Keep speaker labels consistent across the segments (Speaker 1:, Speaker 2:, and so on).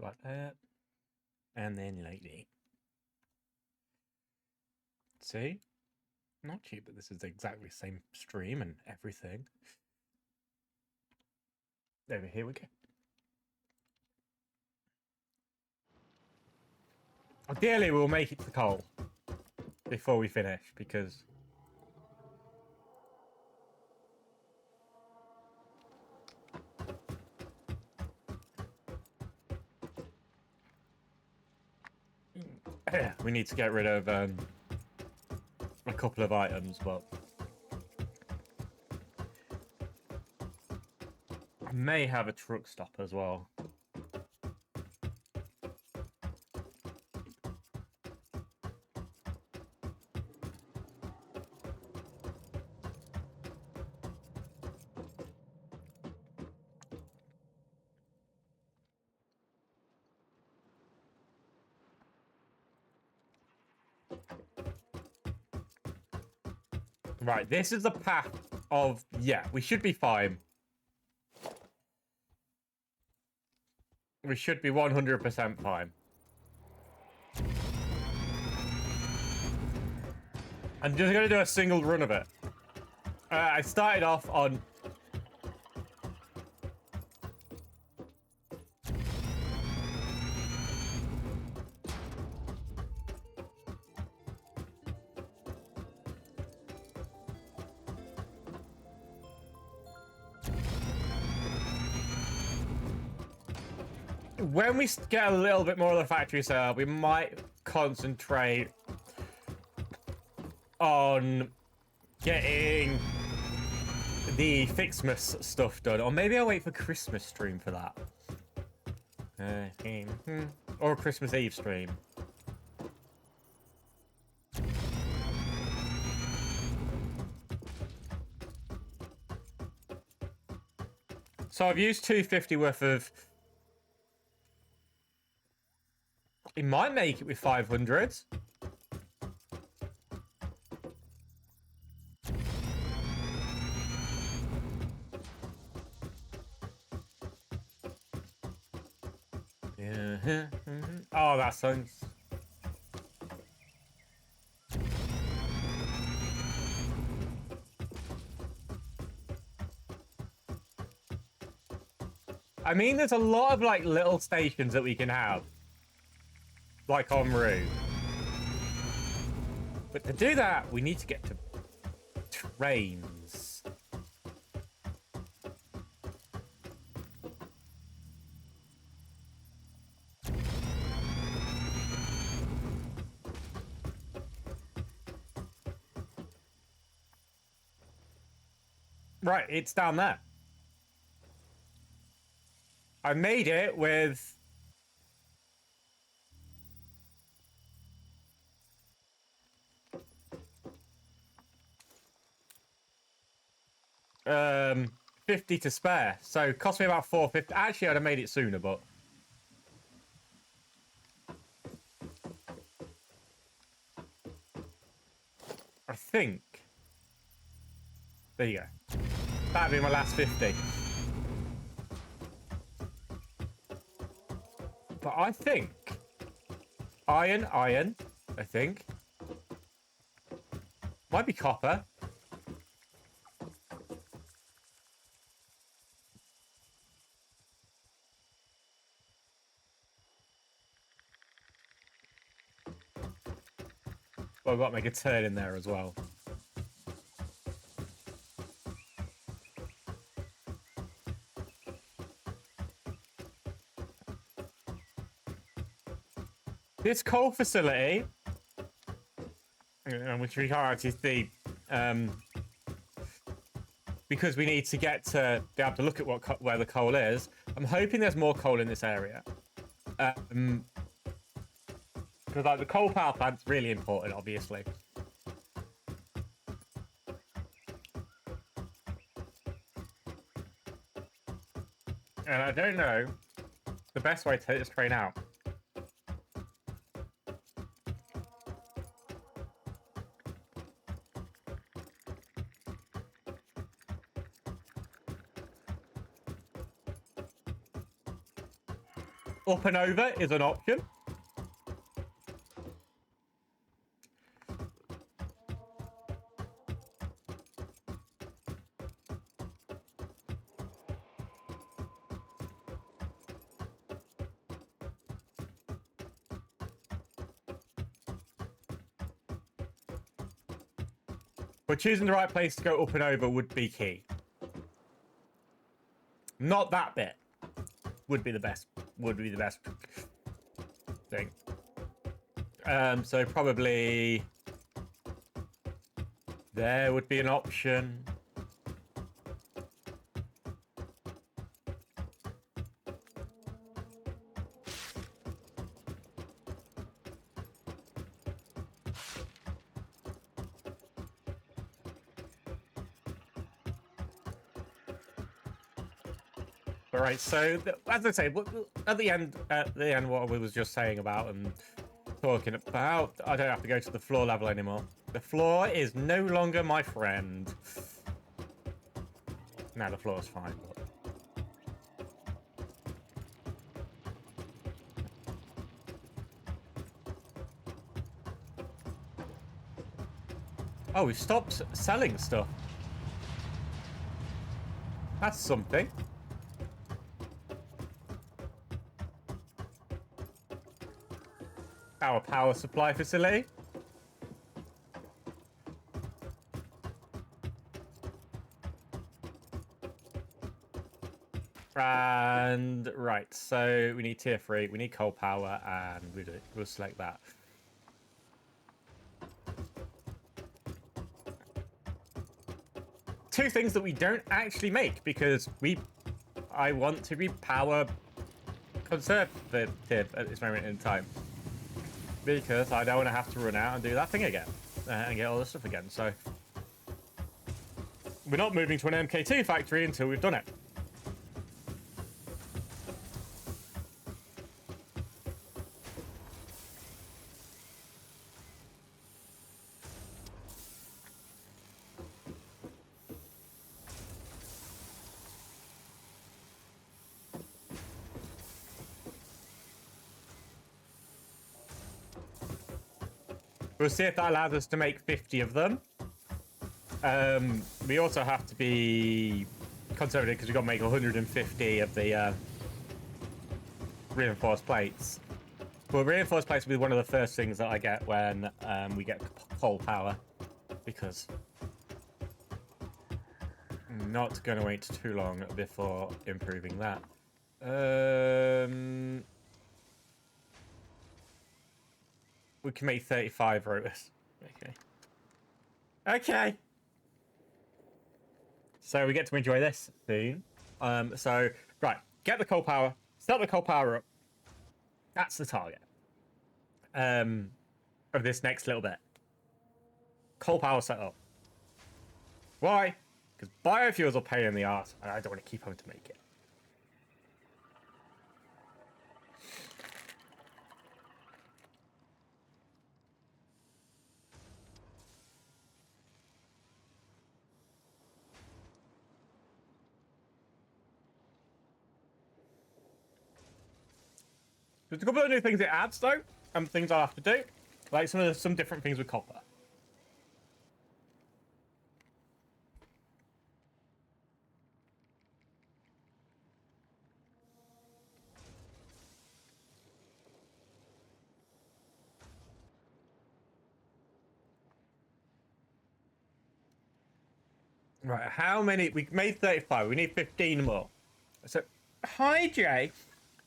Speaker 1: like that, and then like that. See? Not cheap, but this is exactly the same stream and everything. Over here we go. Ideally, we'll make it to coal before we finish, because we need to get rid of a couple of items, but I may have a truck stop as well. Right, this is the path of... Yeah, we should be fine. We should be 100% fine. I'm just going to do a single run of it. I started off on... When we get a little bit more of the factory set up, we might concentrate on getting the Fixmas stuff done. Or maybe I'll wait for Christmas stream for that. Or a Christmas Eve stream. So I've used 250 worth of... It might make it with 500. Yeah. Oh, that sounds... I mean, there's a lot of, like, little stations that we can have. Like en route. But to do that, we need to get to trains. Right, it's down there. I made it with... Um, 50 to spare. So it cost me about 450. Actually, I'd have made it sooner, but... I think... There you go. That'd be my last 50. But I think... Iron, I think. Might be copper. Well, I've got to make a turn in there as well. This coal facility, which we can't actually see, because we need to get to be able to look at where the coal is. I'm hoping there's more coal in this area. Because like the coal power plant's really important, obviously. And I don't know the best way to take this train out. Up and over is an option. But choosing the right place to go up and over would be key. Not that bit would be the best. Would be the best thing. So probably there would be an option. All right, so as I say, at the end, what we was just saying about and talking about, I don't have to go to the floor level anymore. The floor is no longer my friend. Now the floor's fine, but... Oh, we stopped selling stuff. That's something. Our power supply facility. And right, so we need tier 3, we need coal power, and we'll select that. Two things that we don't actually make because I want to be power conservative at this moment in time. Because I don't want to have to run out and do that thing again and get all this stuff again. So we're not moving to an MK2 factory until we've done it. We'll see if that allows us to make 50 of them. We also have to be conservative because we've got to make 150 of the reinforced plates. Well, reinforced plates will be one of the first things that I get when we get coal power, because I'm not going to wait too long before improving that. We can make 35 rotors. Okay. Okay. So we get to enjoy this soon. So, right. Get the coal power. Start the coal power up. That's the target. Of this next little bit. Coal power set up. Why? Because biofuels are pain in the arse, and I don't want to keep having to make it. There's a couple of new things it adds, though, and things I'll have to do. Like some different things with copper. Right, how many? We made 35. We need 15 more. So, hi, Jay.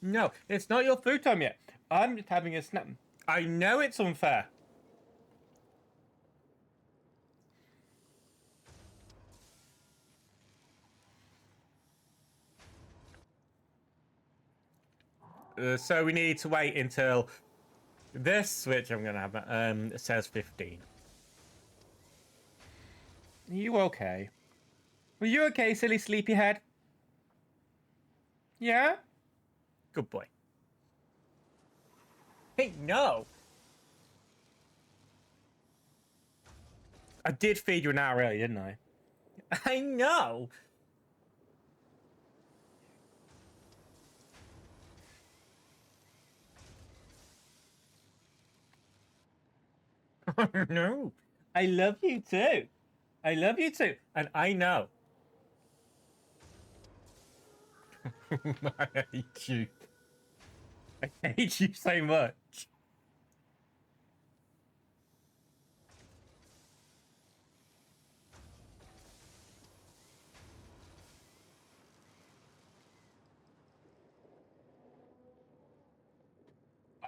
Speaker 1: No, it's not your food time yet. I'm just having a snap. I know it's unfair. So we need to wait until this, which I'm going to have, it says 15. Are you okay? Were you okay, silly sleepyhead? Yeah? Good boy. Hey, no! I did feed you an hour early, didn't I? I know! No, I love you too. I love you too, and I know. I hate you. I hate you so much.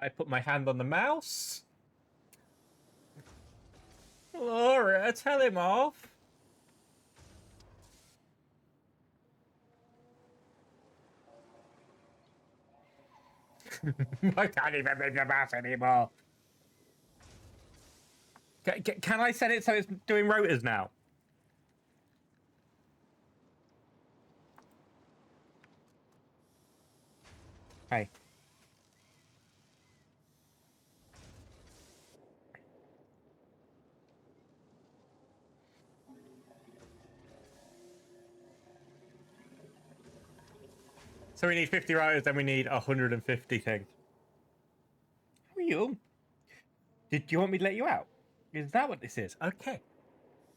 Speaker 1: I put my hand on the mouse. Laura, tell him off. I can't even move the mouse anymore. Can I set it so it's doing rotors now? Hey. So we need 50 rotors, then we need 150 things. How are you? Did you want me to let you out? Is that what this is? Okay.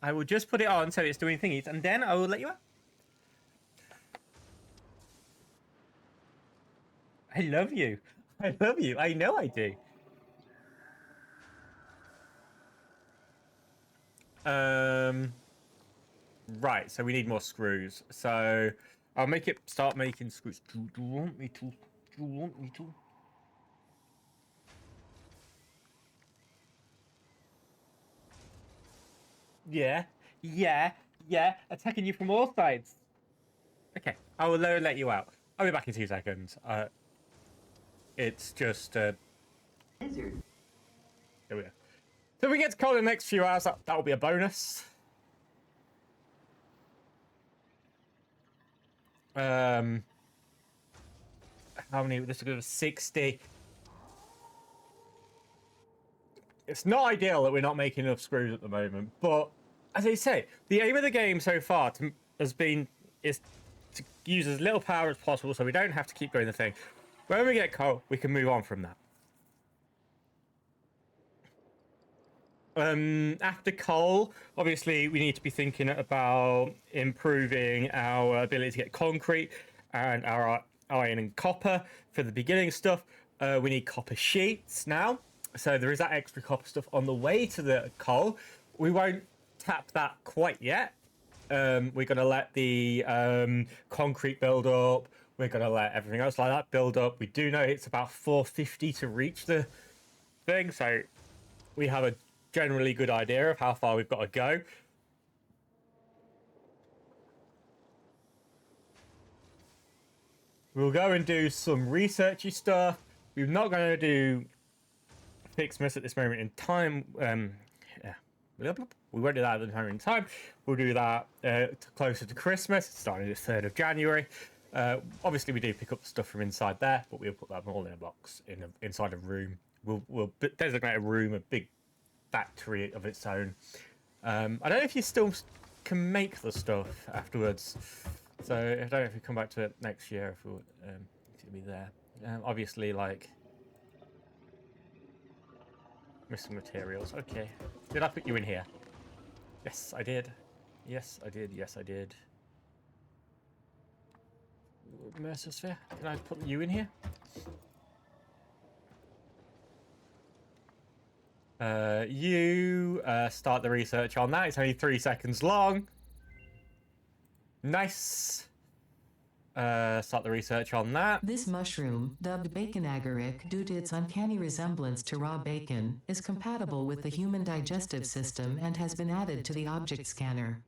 Speaker 1: I will just put it on so it's doing thingies, and then I will let you out. I love you. I love you. I know I do. Right, so we need more screws. So I'll make it start making screws. Do you want me to? Do you want me to? Yeah, yeah. Attacking you from all sides. Okay, I will let you out. I'll be back in 2 seconds. It's just Here we go. So if we get to call in the next few hours, that will be a bonus. How many? This is 60. It's not ideal that we're not making enough screws at the moment, but as I say, the aim of the game so far is to use as little power as possible, so we don't have to keep going the thing. When we get coal, we can move on from that. After coal, obviously, we need to be thinking about improving our ability to get concrete and our iron and copper for the beginning stuff. We need copper sheets now. So there is that extra copper stuff on the way to the coal. We won't tap that quite yet. We're going to let the concrete build up. We're going to let everything else like that build up. We do know it's about 450 to reach the thing, so we have a generally good idea of how far we've got to go. We'll go and do some researchy stuff. We're not going to do Fixmas at this moment in time. Yeah. We won't do that at the moment in time. We'll do that closer to Christmas, starting the 3rd of January. Obviously, we do pick up stuff from inside there, but we'll put that all in a box inside a room. We'll designate a room, a big factory of its own. I don't know if you still can make the stuff afterwards. So I don't know if we come back to it next year, if we'll be there. Obviously, like missing materials. Okay. Did I put you in here? Yes, I did. Yes, I did. Yes, I did. Mercer sphere. Can I put you in here? You start the research on that. It's only 3 seconds long. Nice. Start the research on that.
Speaker 2: This mushroom, dubbed bacon agaric due to its uncanny resemblance to raw bacon, is compatible with the human digestive system and has been added to the object scanner.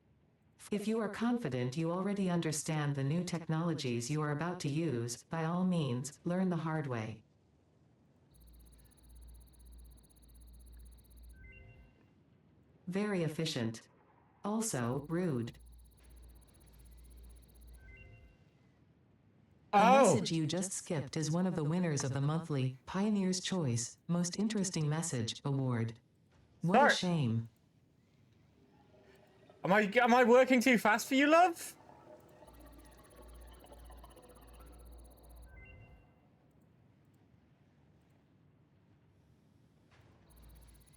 Speaker 2: If you are confident you already understand the new technologies you are about to use, by all means, learn the hard way. Very efficient. Also, rude. The message you just skipped is one of the winners of the monthly Pioneer's Choice Most Interesting Message Award. What a shame.
Speaker 1: Am I working too fast for you, love?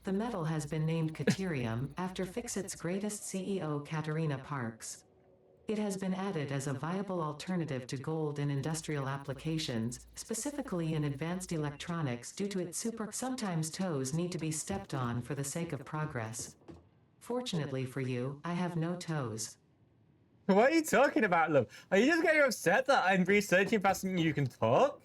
Speaker 2: The metal has been named Caterium after Fixit's greatest CEO Katerina Parks. It has been added as a viable alternative to gold in industrial applications, specifically in advanced electronics due to its sometimes toes need to be stepped on for the sake of progress. Fortunately for you, I have no toes.
Speaker 1: What are you talking about, love? Are you just getting upset that I'm researching past something you can talk?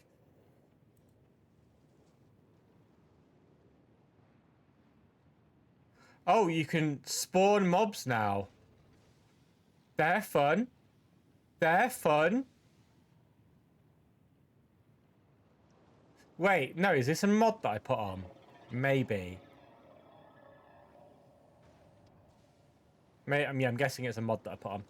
Speaker 1: Oh, you can spawn mobs now. They're fun. They're fun. Wait, no, is this a mod that I put on? Maybe. I mean, I'm guessing it's a mod that I put on.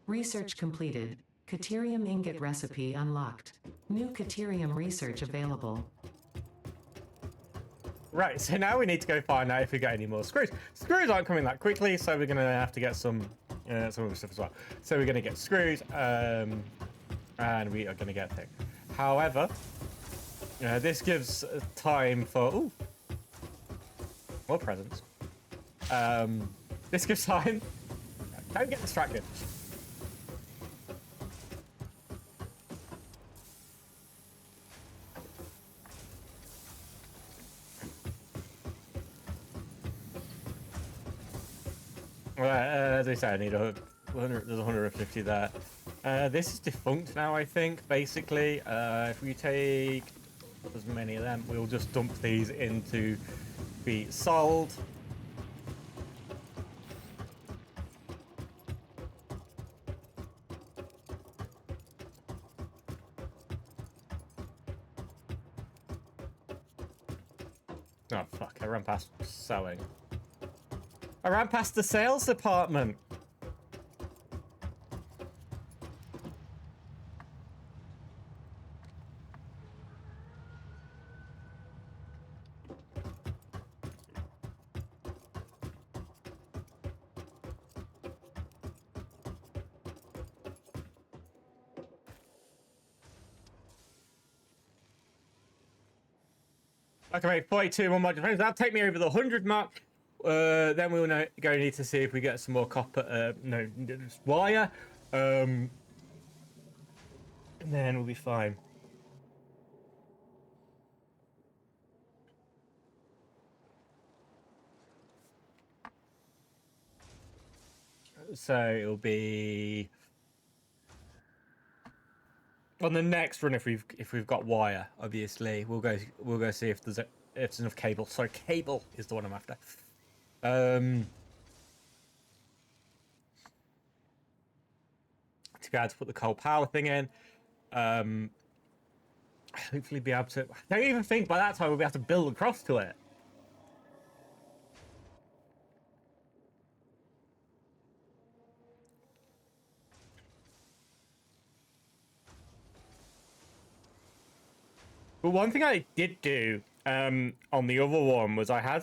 Speaker 2: Research completed. Caterium ingot recipe unlocked. New Caterium research available.
Speaker 1: Right, so now we need to go find out if we get any more screws. Screws aren't coming that quickly, so we're gonna have to get some other stuff as well. So we're gonna get screws, and we are gonna get things. However, this gives time for more presents. This gives time. Don't get distracted. As I said, I need 100, there's 150 there. This is defunct now, I think, basically. If we take as many of them, we'll just dump these into be sold. Oh, fuck, I ran past selling. I ran past the sales department. I can make 42 more modular frames. That'll take me over the 100 mark. Then we'll go need to see if we get some more copper, wire. And then we'll be fine. So it'll be on the next run if we've got wire. Obviously, we'll go see if there's enough cable. Sorry, cable is the one I'm after. To be able to put the coal power thing in. Hopefully be able to. I don't even think by that time we'll be able to build across to it. But one thing I did do on the other one was I had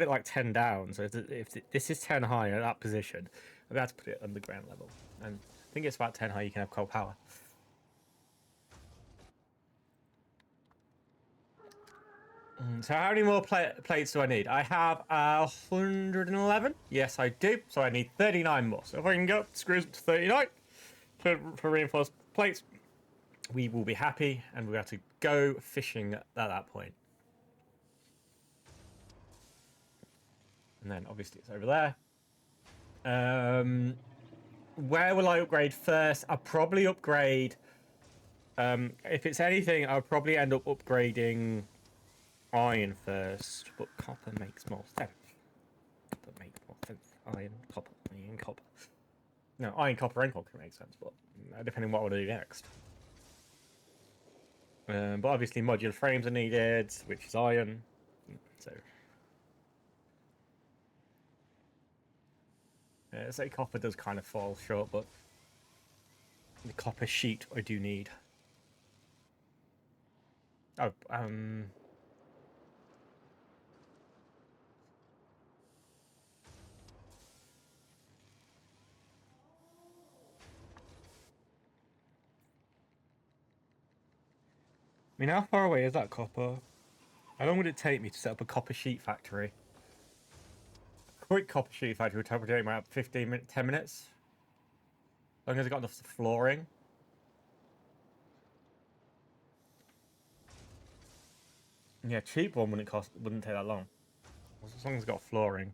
Speaker 1: it like 10 down. So if this is 10 high at that position, I'm going to put it underground level. And I think it's about 10 high you can have coal power. So how many more plates do I need? I have 111. Yes, I do. So I need 39 more. So if I can go screws up to 39 for reinforced plates, we will be happy, and we'll have to go fishing at that point. And then obviously it's over there. Where will I upgrade first? I'll probably upgrade. If it's anything, I'll probably end up upgrading iron first, but copper makes more sense. Copper makes more sense. Iron, copper. No, iron, copper, and copper makes sense, but depending on what I want to do next. But obviously modular frames are needed, which is iron. So copper does kind of fall short, but The copper sheet I do need. Oh, I mean, how far away is that copper? How long would it take me to set up a copper sheet factory? A quick copper sheet factory would probably take about 15 minutes, 10 minutes. As long as I got enough flooring. Yeah, cheap one wouldn't take that long. As long as it's got flooring.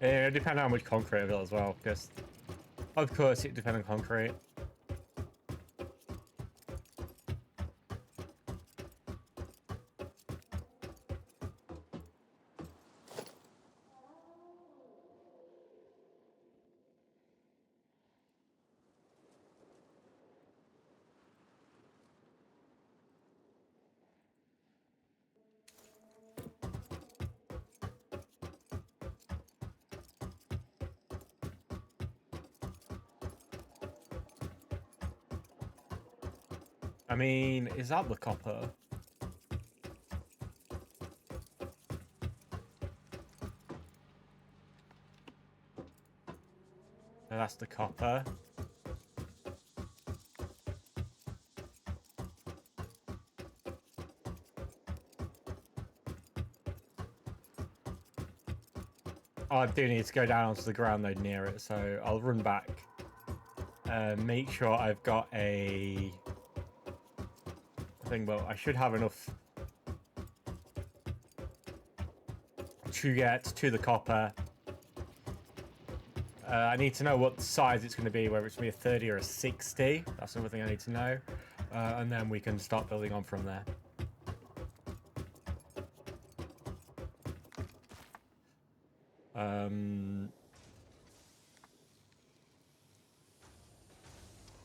Speaker 1: It depends on how much concrete I've got as well, because of course it depends on concrete. I mean, is that the copper? No, that's the copper. Oh, I do need to go down onto the ground though near it, so I'll run back. Make sure I've got a thing. Well, I should have enough to get to the copper. I need to know what size it's going to be, whether it's going to be a 30 or a 60. That's another thing I need to know. And then we can start building on from there.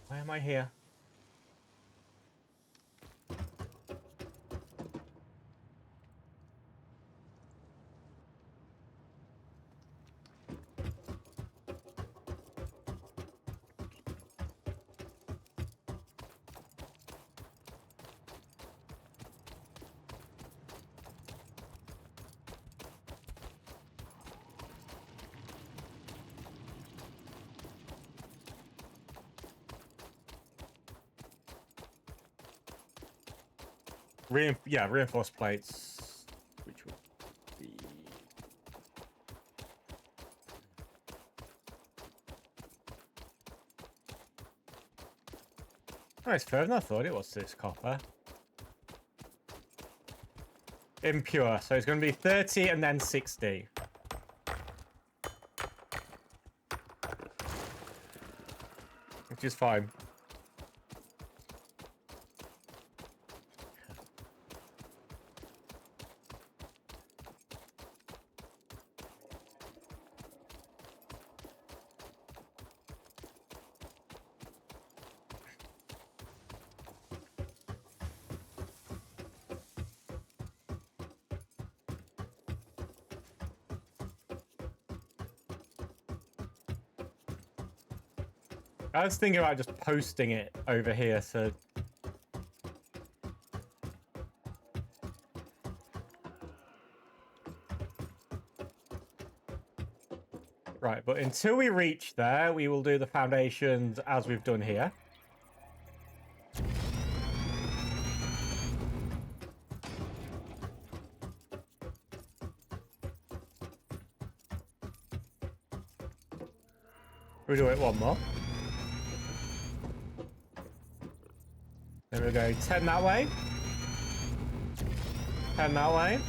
Speaker 1: Why am I here? Reinforced plates, which would be... Oh, it's further than I thought it was, this copper. Impure, so it's going to be 30 and then 60. Which is fine. I was thinking about just posting it over here, so... Right, but until we reach there, we will do the foundations as we've done here. We'll do it one more. Then we'll go 10 that way. 10 that way.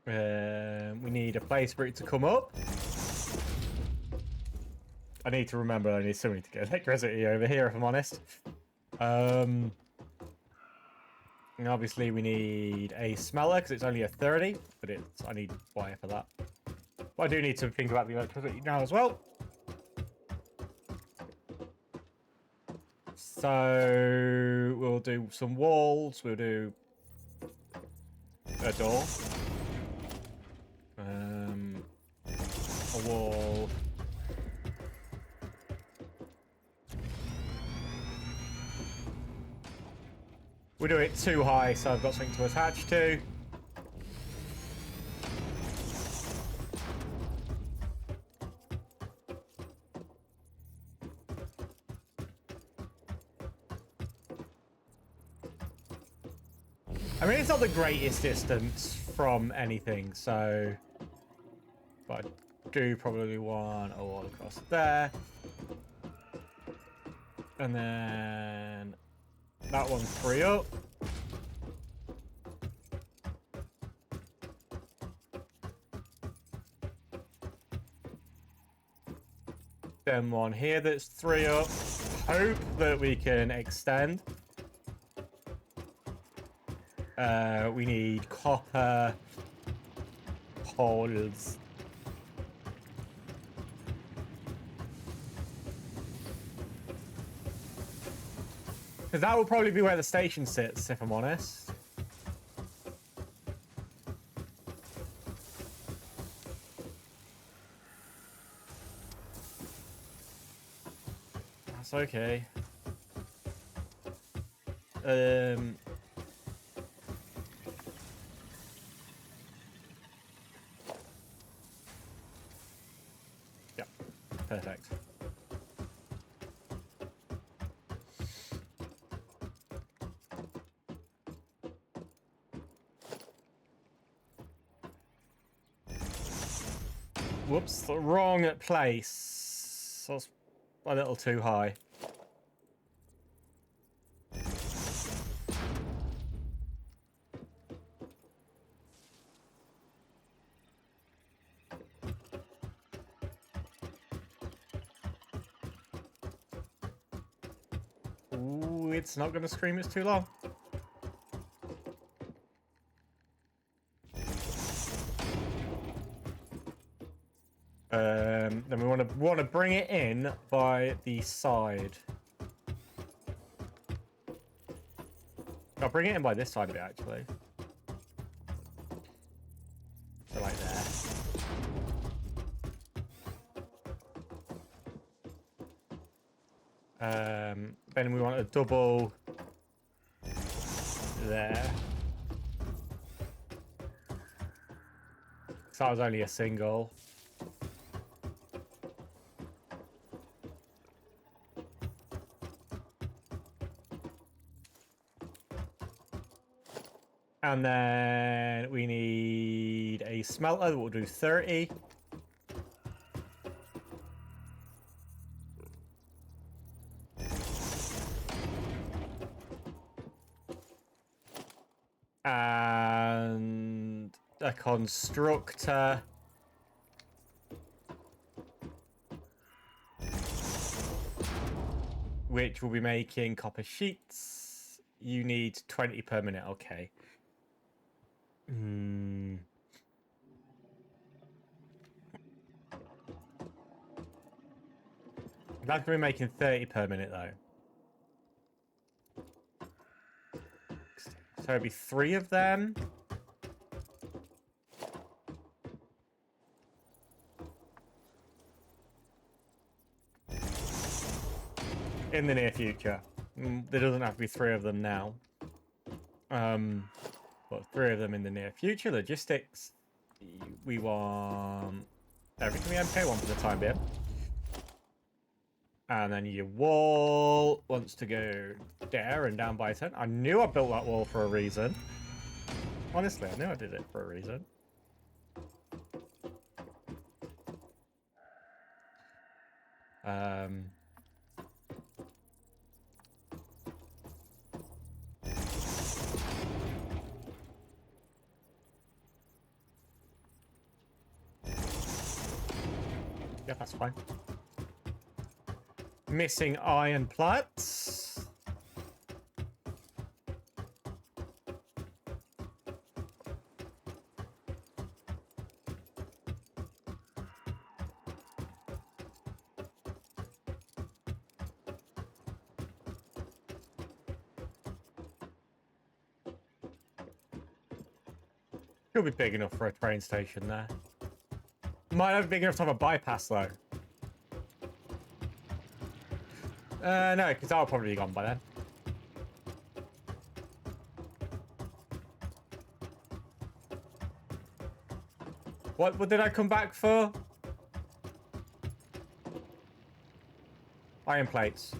Speaker 1: We need a place for it to come up. I need to remember I need somebody to get electricity over here, if I'm honest. And obviously we need a smelter because it's only a 30, but I need wire for that. But I do need to think about the electricity now as well. So we'll do some walls. We'll do a door. A wall. We'll do it too high, so I've got something to attach to. I mean, it's not the greatest distance from anything, so... But I do probably want a wall across there. And then... That one's free up. Then one here that's 3 up. Hope that we can extend. We need copper poles. Because that will probably be where the station sits, if I'm honest. That's okay. Yeah, perfect. Whoops, the wrong place. That's a little too high. Ooh, it's not going to scream, it's too long. Then we want to bring it in by the side. I'll bring it in by this side of it, actually. So like there. Then we want a double there. So that was only a single. And then we need a smelter that will do 30. And a constructor. Which will be making copper sheets. You need 20 per minute, okay. That's going to be making 30 per minute, though. So it'd be 3 of them. In the near future. There doesn't have to be 3 of them now. But 3 of them in the near future. Logistics. We want everything we MK1 for the time being. And then your wall wants to go there and down by 10. I knew I built that wall for a reason. Honestly, I knew I did it for a reason. Yeah, that's fine. Missing iron plates. Could be big enough for a train station there. Might not be big enough to have a bypass though. No, because that'll probably be gone by then. What did I come back for? Iron plates.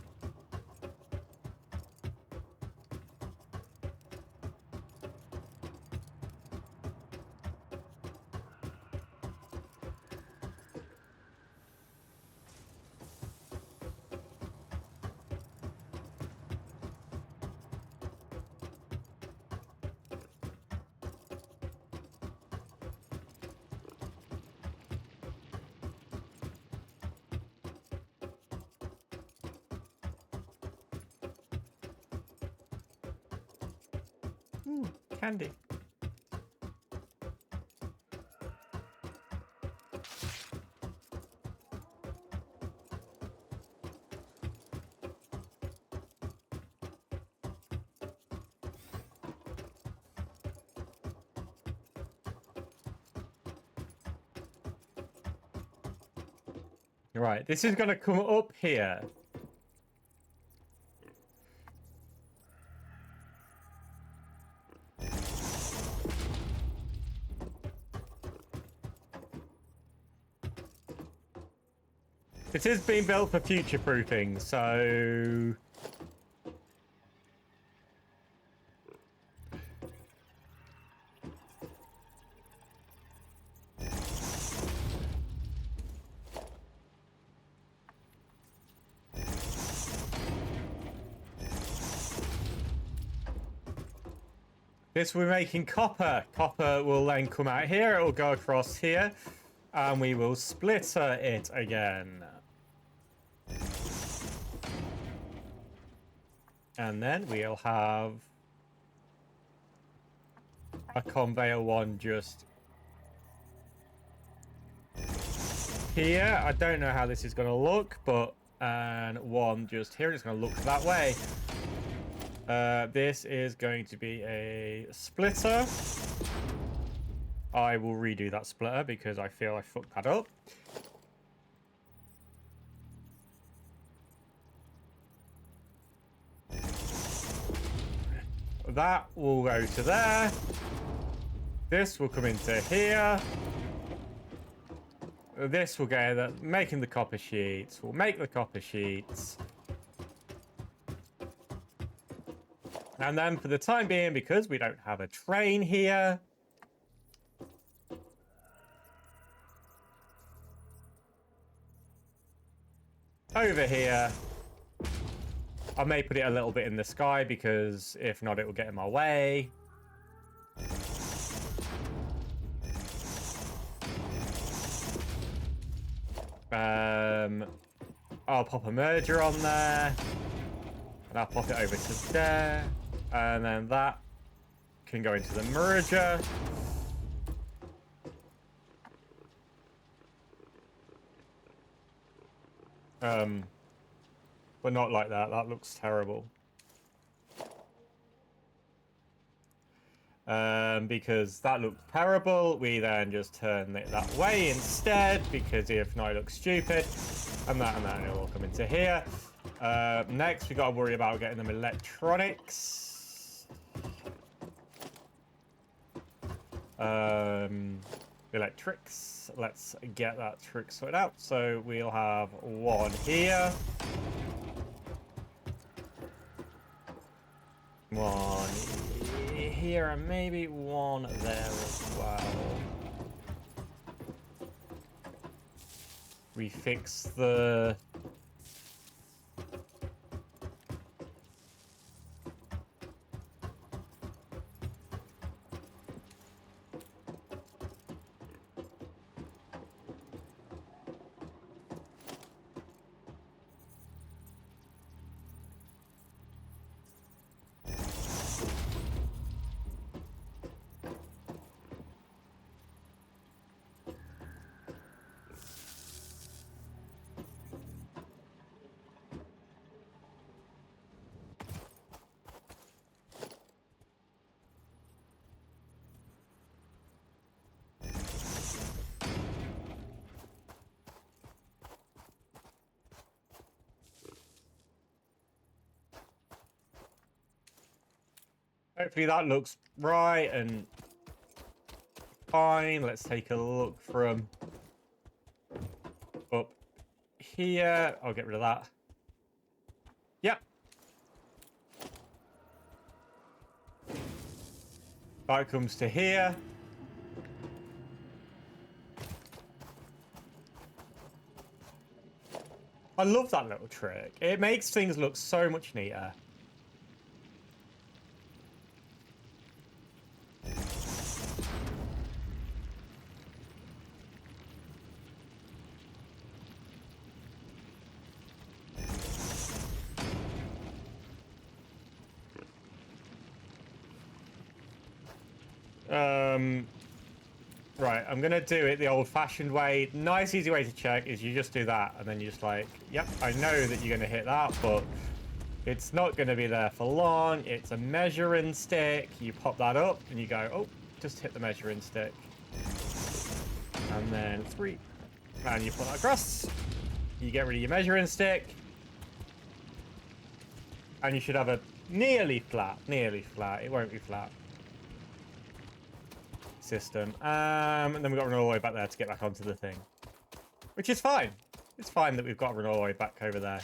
Speaker 1: Ooh, candy. Right, this is going to come up here. It is being built for future-proofing, so... This we're making copper. Copper will then come out here, it will go across here, and we will splitter it again. And then we'll have a conveyor one just here. I don't know how this is going to look, but and one just here. It's going to look that way. This is going to be a splitter. I will redo that splitter because I feel I fucked that up. That will go to there. This will come into here. This will go there, making the copper sheets. We'll make the copper sheets. And then for the time being, because we don't have a train here, over here, I may put it a little bit in the sky because if not, it will get in my way. I'll pop a merger on there, and I'll pop it over to there, and then that can go into the merger. But not like that. That looks terrible. Because that looks terrible, we then just turn it that way instead, because if not, it looks stupid. And that it will come into here. Next, we got to worry about getting them electronics. Electrics. Let's get that trick sorted out. So we'll have one here. One here, and maybe one there as well. We fix the... Hopefully that looks right and fine. Let's take a look from up here. I'll get rid of that. Yep. That comes to here. I love that little trick. It makes things look so much neater. Right, I'm gonna do it the old-fashioned way. Nice, easy way to check is you just do that, and then you just like, yep, I know that you're gonna hit that, but it's not gonna be there for long. It's a measuring stick. You pop that up, and you go, oh, just hit the measuring stick. And then 3. And you put that across. You get rid of your measuring stick. And you should have a nearly flat, it won't be flat system. And then we've got to run all the way back there to get back onto the thing. Which is fine. It's fine that we've got to run all the way back over there.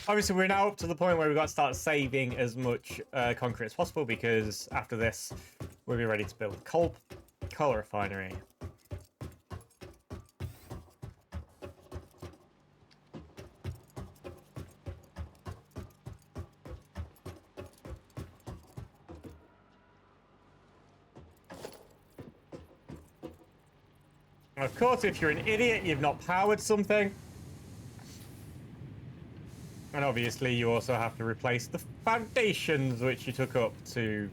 Speaker 1: Obviously, we're now up to the point where we've got to start saving as much concrete as possible, because after this, we'll be ready to build a coal refinery. Of course, if you're an idiot, you've not powered something. And obviously, you also have to replace the foundations, which you took up to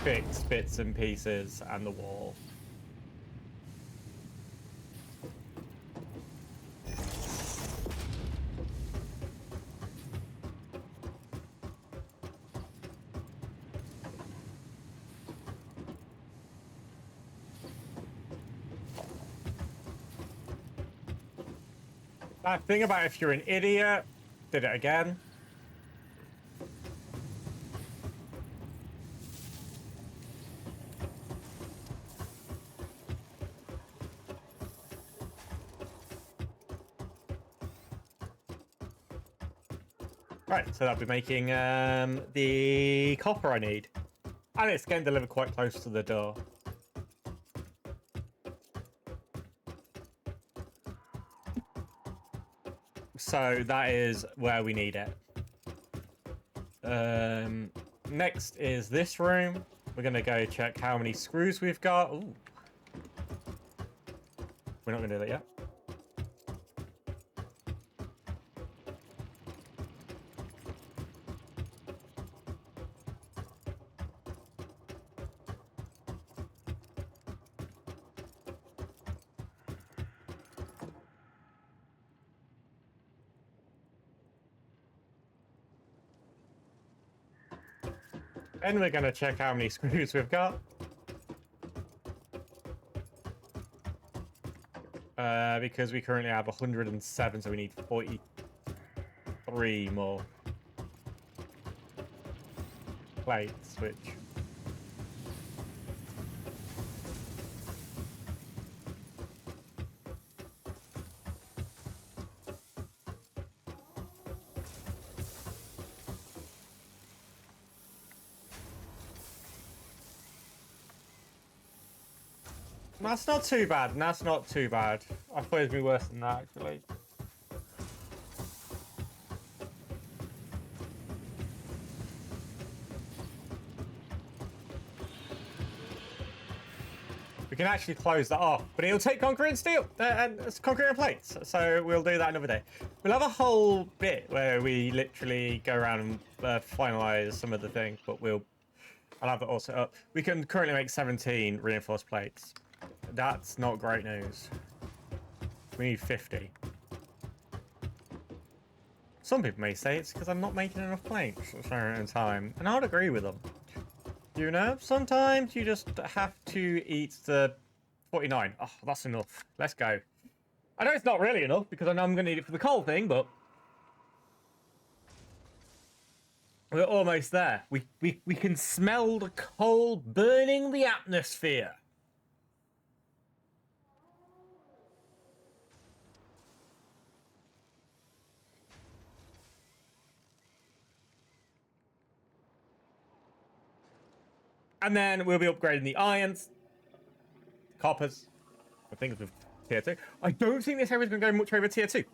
Speaker 1: fix bits and pieces, and the wall. That thing about if you're an idiot, did it again. Right, so that'll be making the copper I need. And it's getting delivered quite close to the door. So that is where we need it. Next is this room. We're going to go check how many screws we've got. Ooh. We're not going to do that yet. Then we're going to check how many screws we've got. Because we currently have 107, so we need 43 more plates, which... That's not too bad. That's not too bad. I thought it'd be worse than that, actually. We can actually close that off, but it'll take concrete and steel, and concrete and plates. So we'll do that another day. We'll have a whole bit where we literally go around and finalize some of the things, but we'll I'll have it all set up. We can currently make 17 reinforced plates. That's not great news. We need 50. Some people may say it's because I'm not making enough plates at a certain time, and I would agree with them. You know, sometimes you just have to eat the 49. Oh, that's enough. Let's go. I know it's not really enough because I know I'm going to need it for the coal thing, but we're almost there. We can smell the coal burning the atmosphere. And then we'll be upgrading the irons, coppers, and things with tier 2. I don't think this area's going to go much over tier 2.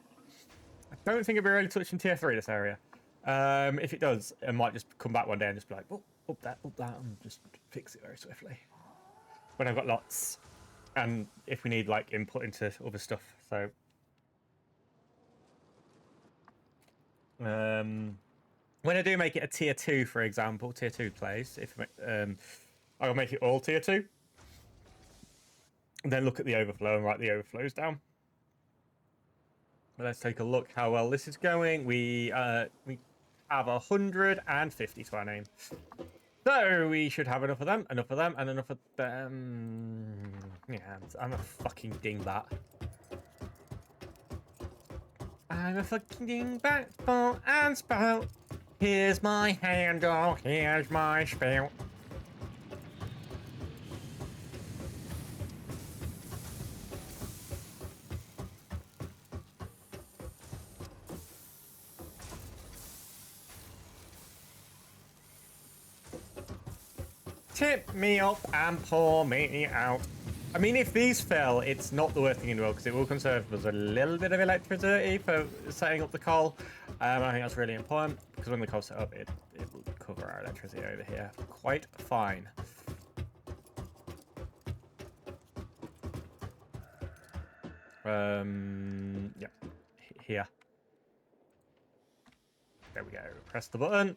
Speaker 1: I don't think it'll be really touching tier 3, this area. If it does, I might just come back one day and just be like, oh, up that, and just fix it very swiftly. When I've got lots. And if we need, like, input into other stuff, so... when I do make it a tier 2, for example, tier 2 place, if I'll make it all tier 2. And then look at the overflow and write the overflows down. But let's take a look how well this is going. We have 150 to our name. So we should have enough of them, and enough of them. Yeah, I'm a fucking dingbat. I'm a fucking dingbat, ball and spout. Here's my handle, here's my spout. Tip me up and pour me out. I mean, if these fell, it's not the worst thing in the world because it will conserve us a little bit of electricity for setting up the coal. I think that's really important because when the coal's set up, it will cover our electricity over here quite fine. Yeah, here. There we go. Press the button.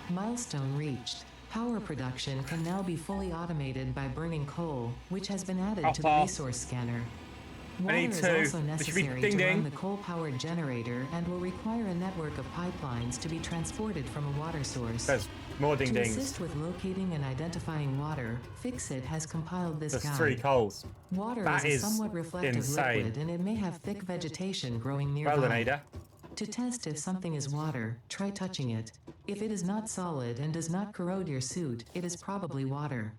Speaker 2: Milestone reached. Power production can now be fully automated by burning coal, which has been added to the resource scanner. Water is also necessary to run the coal-powered generator and will require a network of pipelines to be transported from a water source.
Speaker 1: There's more ding-dings.
Speaker 2: To assist with locating and identifying water, Fixit has compiled this guide.
Speaker 1: There's 3 coals.
Speaker 2: Water is a somewhat reflective liquid, and it may have thick vegetation growing nearby.
Speaker 1: Well then, Ada.
Speaker 2: To test if something is water, try touching it. If it is not solid and does not corrode your suit, it is probably water.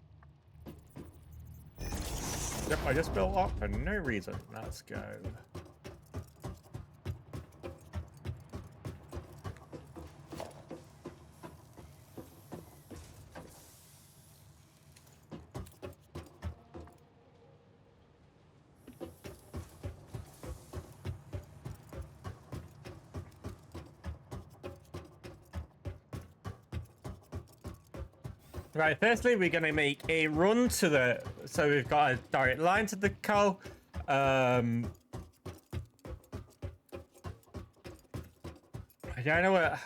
Speaker 1: Yep, I just built up for no reason. Let's go. Right, firstly, we're going to make a run to the... So we've got a direct line to the coal. I don't know where...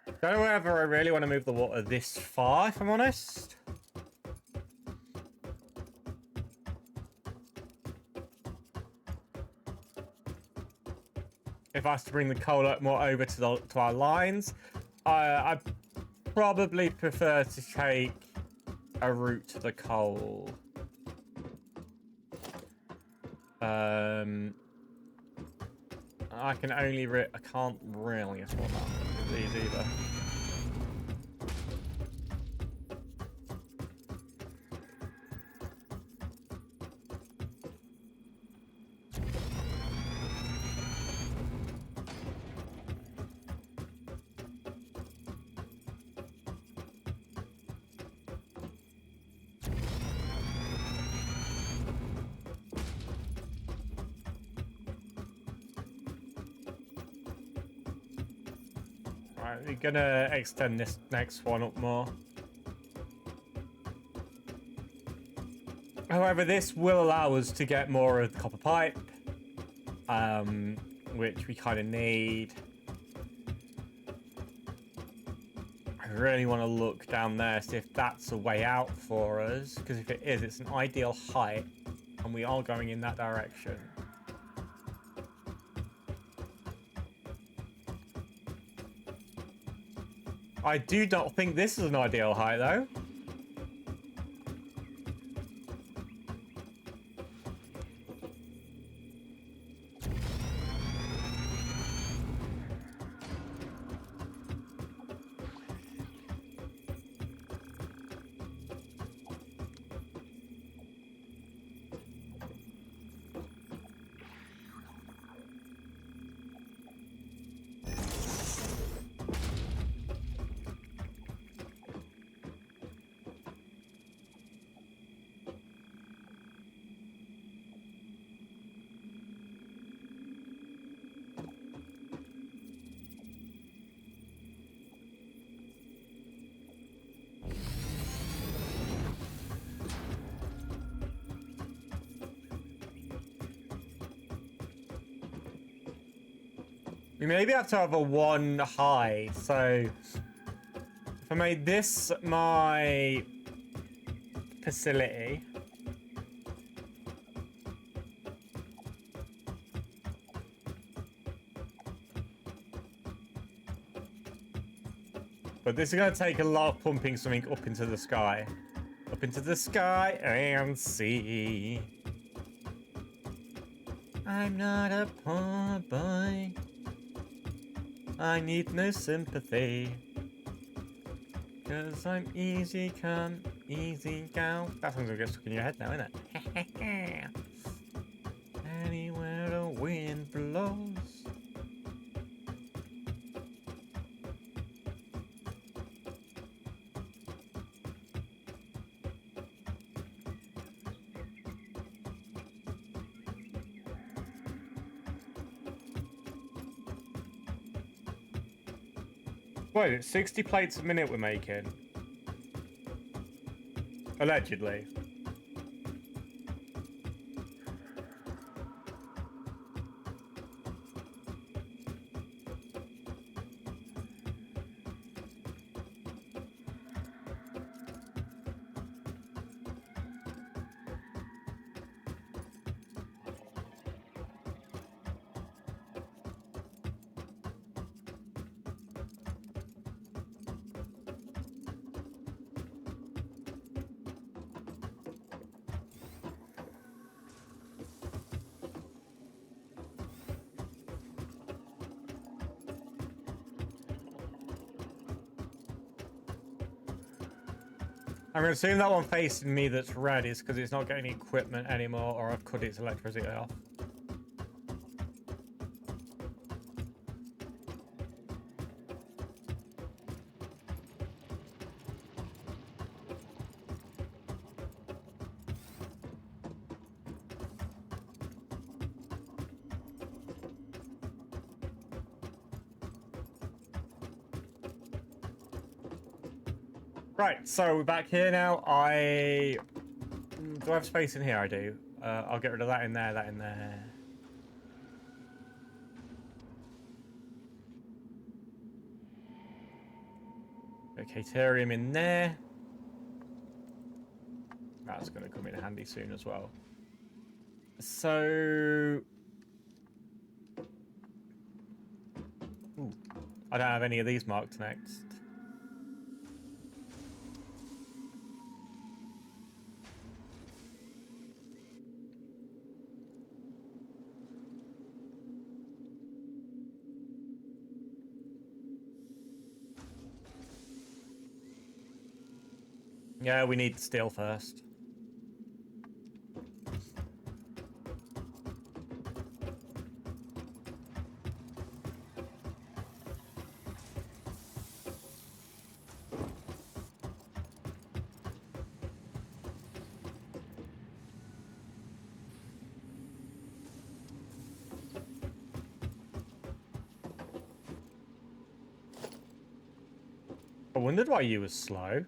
Speaker 1: I don't know whether I really want to move the water this far, if I'm honest. If I was to bring the coal more over to our lines, I probably prefer to take a route to the coal. I can only I can't really afford that with these either. Right, we're gonna extend this next one up more. However, this will allow us to get more of the copper pipe, which we kind of need. really want to look down there, see if that's a way out for us. Because if it is, it's an ideal height. And we are going in that direction. I do not think this is an ideal height, though. We maybe have to have a one high, so if I made this my facility, but this is going to take a lot of pumping something up into the sky. Up into the sky and see. I'm not a poor boy. I need no sympathy. 'Cause I'm easy come, easy go. That song's gonna get stuck in your head now, isn't it? Anywhere the wind blows. Wait, it's 60 plates a minute we're making. Allegedly. I'm going to assume that one facing me that's red is because it's not getting equipment anymore, or I've cut its electricity off. Right, so we're back here now. Do I have space in here? I do. I'll get rid of that in there, that in there. Okay, Terrium in there. That's going to come in handy soon as well. So... Ooh, I don't have any of these marked next. Yeah, we need steel first. I wondered why you was slow.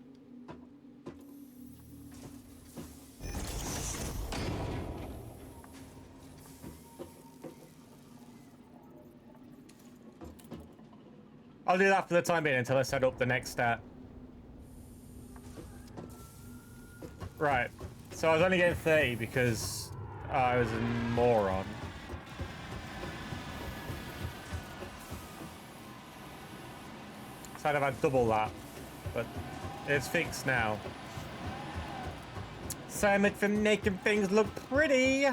Speaker 1: I'll do that for the time being until I set up the next step. Right. So I was only getting 30 because I was a moron. So I'd have had double that. But it's fixed now. So much for making things look pretty.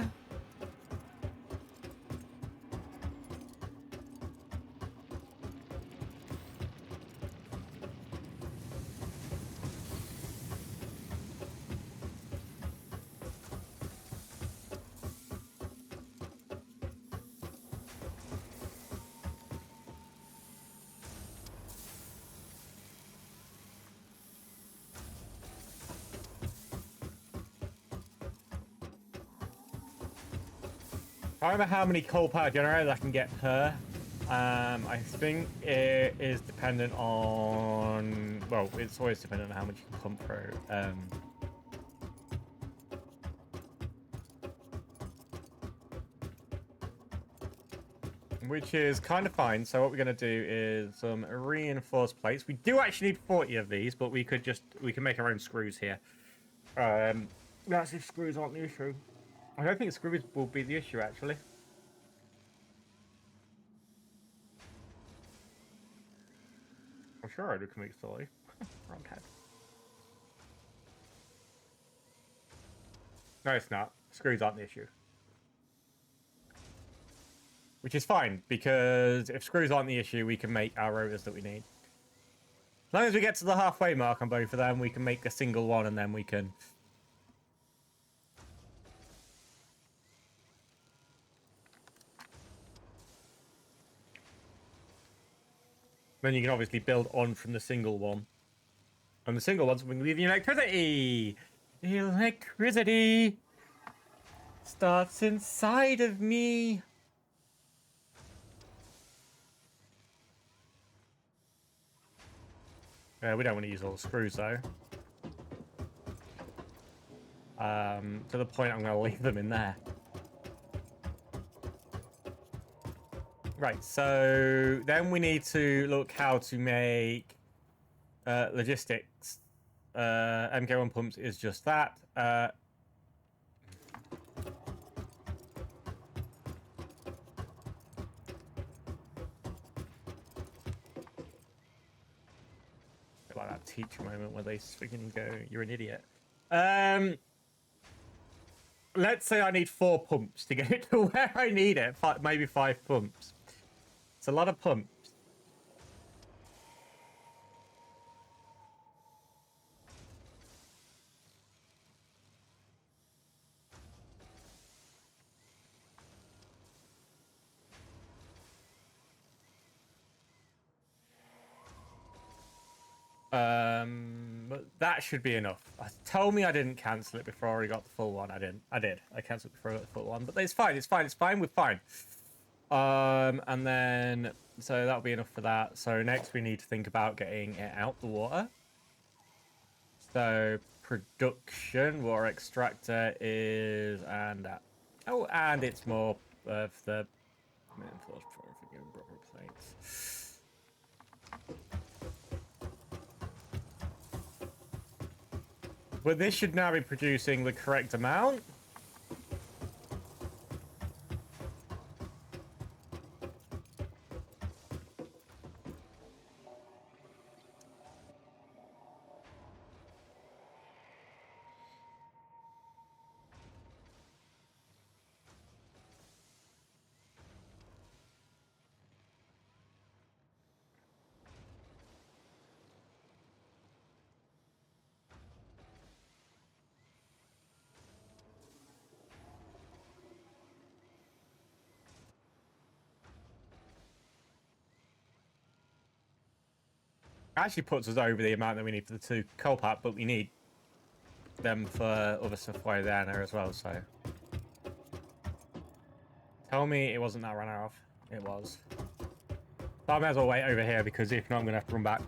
Speaker 1: I don't know how many coal power generators I can get per. I think it is dependent on... Well, it's always dependent on how much you can pump through. Which is kind of fine. So what we're going to do is some reinforced plates. We do actually need 40 of these, but we can make our own screws here. That's if screws aren't the issue. I don't think screws will be the issue, actually. I'm sure I can make silly. Wrong head. No, it's not. Screws aren't the issue. Which is fine, because if screws aren't the issue, we can make our rotors that we need. As long as we get to the halfway mark on both of them, we can make a single one, and then we can... Then you can obviously build on from the single one. And the single one's going to leave the electricity! The electricity starts inside of me! We don't want to use all the screws, though. To the point I'm going to leave them in there. Right, so then we need to look how to make logistics. MK1 pumps is just that. Like that teacher moment where they freaking go, "You're an idiot." Let's say I need 4 pumps to get it to where I need it. Maybe 5 pumps. It's a lot of pumps. But that should be enough. Tell me I didn't cancel it before I already got the full one. I didn't. I did. I cancelled it before I got the full one. But it's fine. It's fine. It's fine. We're fine. And then... So that'll be enough for that. So next we need to think about getting it out the water. So production, water extractor is... And that. Oh, and it's more of the... plates. But this should now be producing the correct amount. Actually puts us over the amount that we need for the 2 coal pack, but we need them for other stuff way down there as well, so. Tell me it wasn't that run off. It was. So I may as well wait over here, because if not, I'm going to have to run back.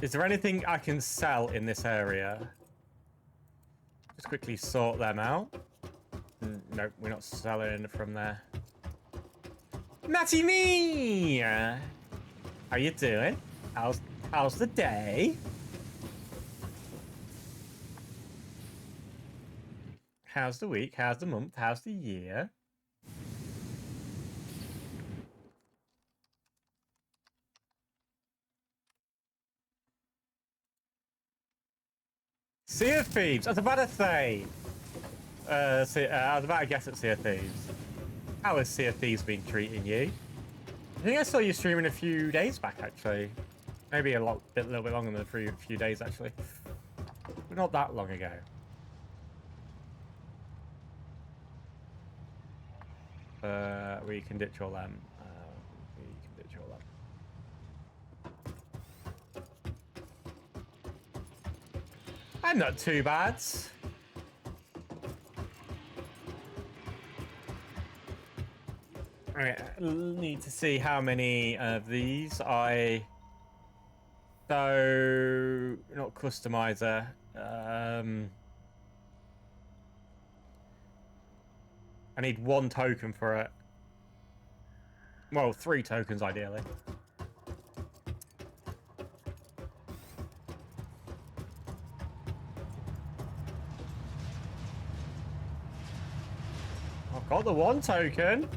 Speaker 1: Is there anything I can sell in this area? Just quickly sort them out. Nope, we're not selling from there. Matty me! How you doing? How's How's the day? How's the week? How's the month? How's the year? Sea of Thieves. I was about to say. I was about to guess at Sea of Thieves. How has Sea of Thieves been treating you? I think I saw you streaming a few days back, actually. Maybe a little bit longer than a few days, actually. But not that long ago. We can ditch all them. We can ditch all them. I'm not too bad. Alright, need to see how many of these I... So, not customizer. I need 1 token for it. Well, 3 tokens ideally. I've got the 1 token.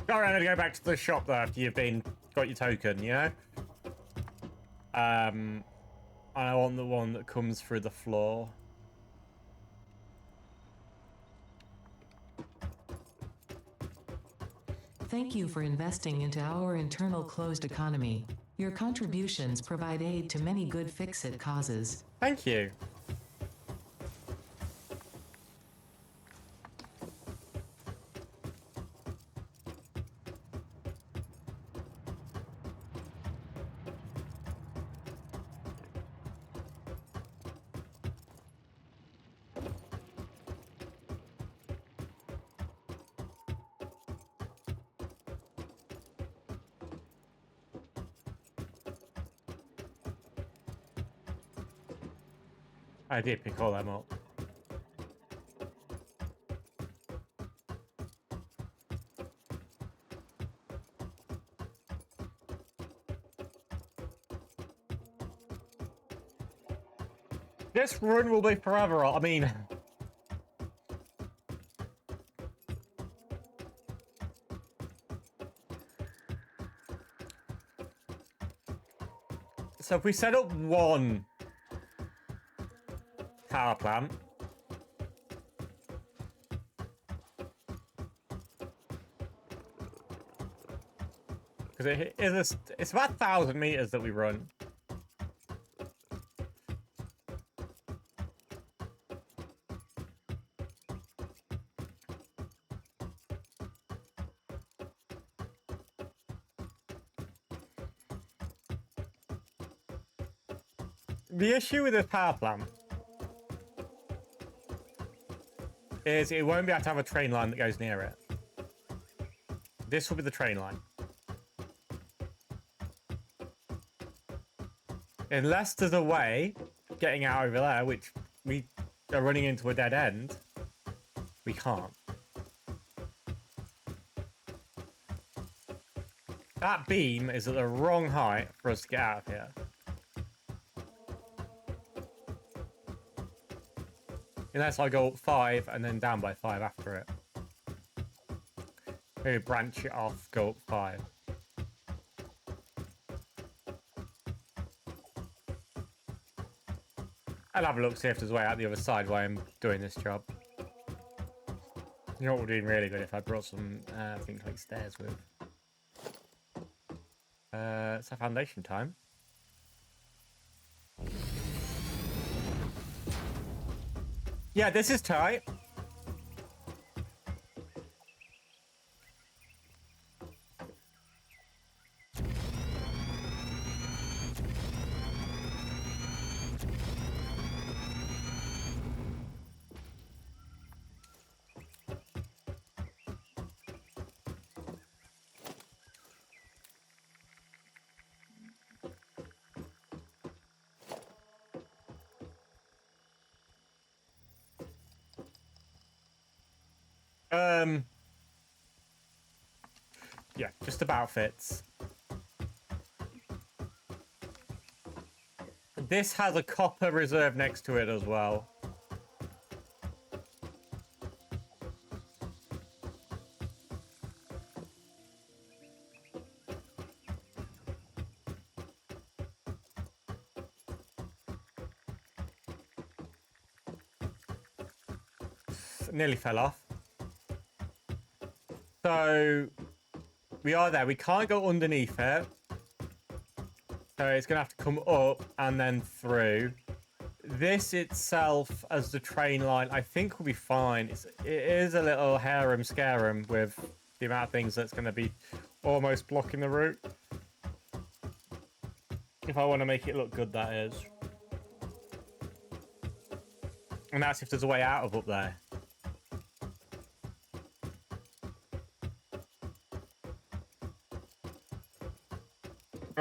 Speaker 1: Go around and go back to the shop though after you've got your token, you know? I want the one that comes through the floor.
Speaker 2: Thank you for investing into our internal closed economy. Your contributions provide aid to many good fix-it causes.
Speaker 1: Thank you. I did pick all them up. This run will be forever. I mean... So if we set up 1 power plant... Because it's about 1,000 meters that we run. The issue with this power plant is it won't be able to have a train line that goes near it. This will be the train line. Unless there's a way getting out over there, which we are running into a dead end, we can't. That beam is at the wrong height for us to get out of here. Unless I go up 5 and then down by 5 after it. Maybe branch it off, go up 5. I'll have a look, see if there's a way out the other side while I'm doing this job. You know what would be really good if I brought some things like stairs with. It's a foundation time. Yeah, this is tight. Just about fits. This has a copper reserve next to it as well. Nearly fell off. So we are there. We can't go underneath it. So it's going to have to come up and then through. This itself as the train line, I think will be fine. It is a little harem scarum with the amount of things that's going to be almost blocking the route. If I want to make it look good, that is. And that's if there's a way out of up there.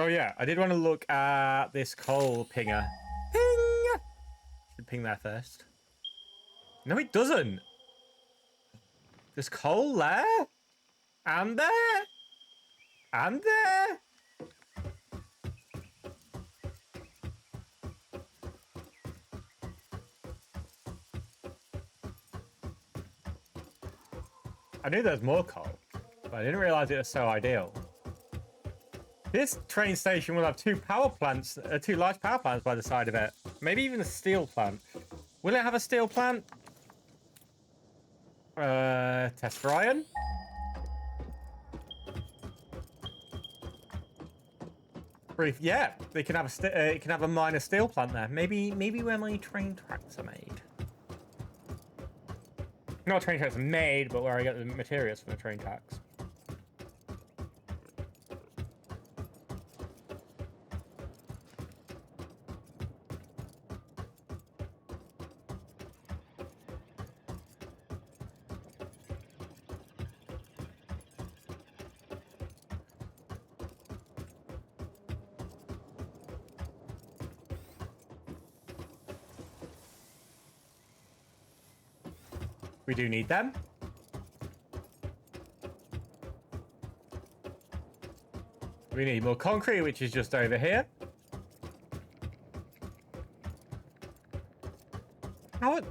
Speaker 1: Oh yeah, I did want to look at this coal pinger. Ping! Should ping there first. No, it doesn't. There's coal there. And there. And there. I knew there was more coal, but I didn't realize it was so ideal. This train station will have two large power plants by the side of it. Maybe even a steel plant. Will it have a steel plant? Test for iron. Brief. Yeah, they can have it can have a minor steel plant there. Maybe where my train tracks are made. Not train tracks are made, but where I get the materials from the train tracks. We do need them. We need more concrete, which is just over here. I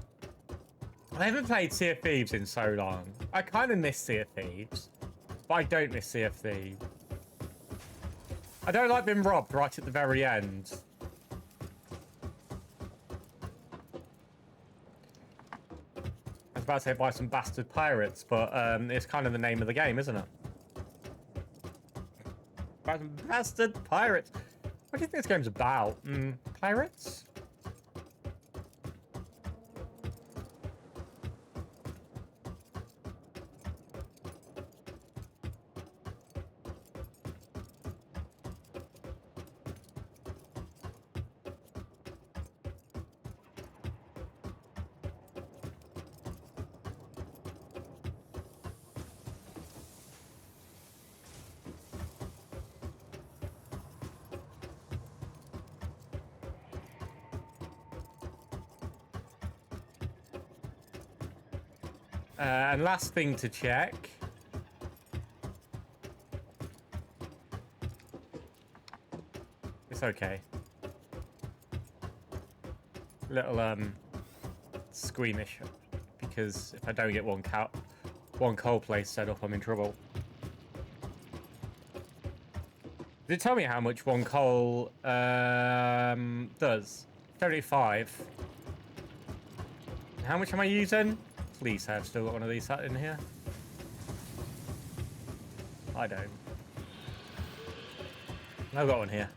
Speaker 1: haven't played Sea of Thieves in so long. I kind of miss Sea of Thieves, but I don't miss Sea of Thieves. I don't like being robbed right at the very end. I was about to say by some bastard pirates, but it's kind of the name of the game, isn't it? By some bastard pirates. What do you think this game's about? Pirates? And last thing to check. It's okay. Little squeamish because if I don't get one coal place set up, I'm in trouble. Did it tell me how much one coal does? 75. How much am I using? Please have still got one of these sat in here. I don't. I've got one here.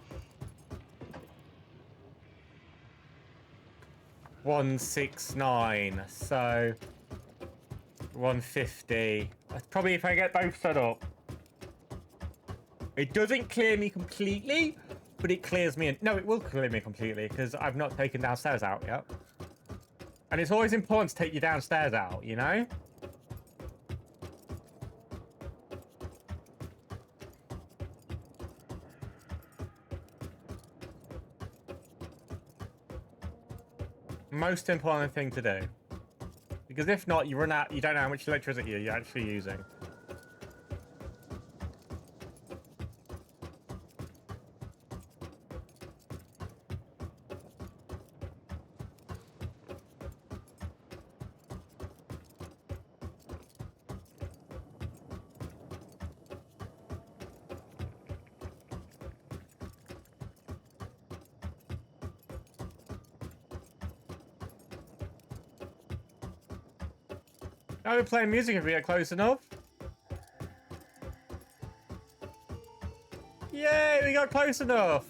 Speaker 1: 169. So 150. That's probably if I get both set up. It doesn't clear me completely, but it clears me. No, it will clear me completely because I've not taken downstairs out yet. And it's always important to take your downstairs out, you know? Most important thing to do. Because if not, you run out, you don't know how much electricity you're actually using. Now we're playing music if we get close enough. Yay, we got close enough.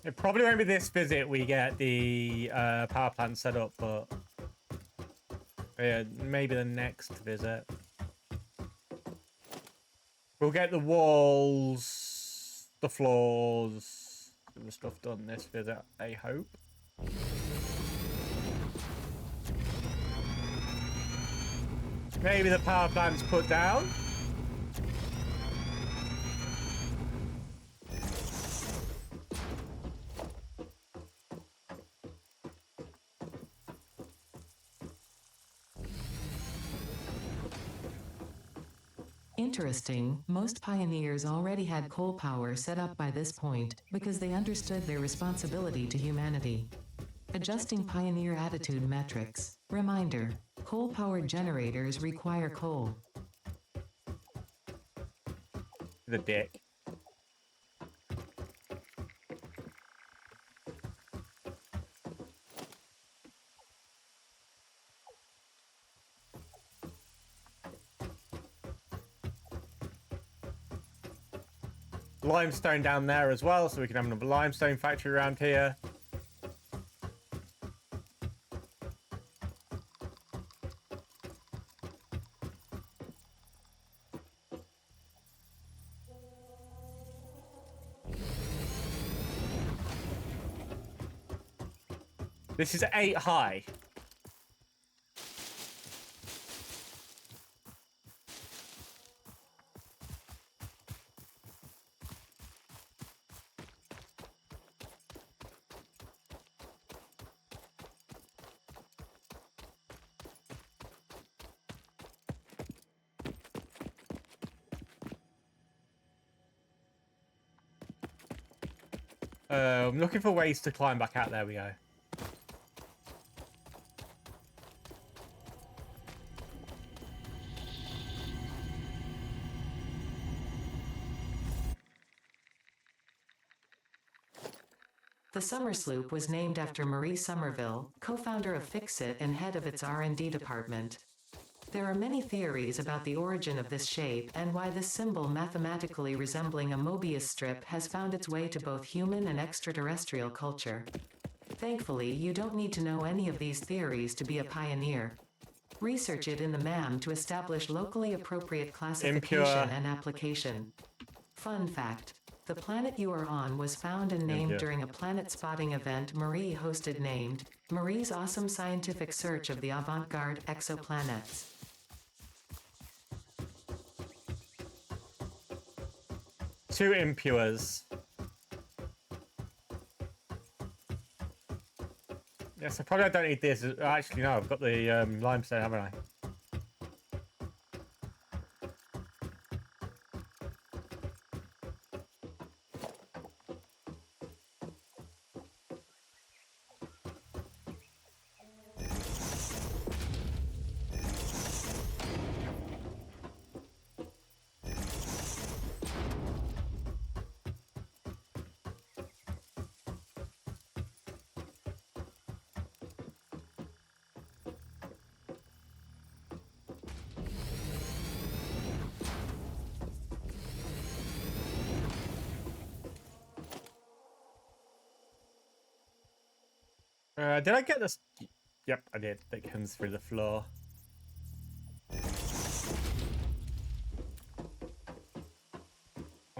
Speaker 1: It probably won't be this visit we get the power plant set up, but yeah, maybe the next visit. We'll get the walls, the floors, the stuff done this visit, I hope. Maybe the power plant's put down.
Speaker 2: Interesting, most pioneers already had coal power set up by this point because they understood their responsibility to humanity. Adjusting pioneer attitude metrics. Reminder, coal-powered generators require coal.
Speaker 1: The dick. Limestone down there as well, so we can have another limestone factory around here. This is 8 high. I'm looking for ways to climb back out. There we go.
Speaker 2: The Summer Sloop was named after Marie Somerville, co-founder of Fixit and head of its R&D department. There are many theories about the origin of this shape and why this symbol mathematically resembling a Mobius strip has found its way to both human and extraterrestrial culture. Thankfully, you don't need to know any of these theories to be a pioneer. Research it in the MAM to establish locally appropriate classification and application. Fun fact. The planet you are on was found and named during a planet spotting event Marie hosted named Marie's Awesome Scientific Search of the Avant-Garde Exoplanets.
Speaker 1: Two impures. Yes, I probably don't need this. Actually, no, I've got the limestone, haven't I? Did I get this? Yep, I did. That comes through the floor.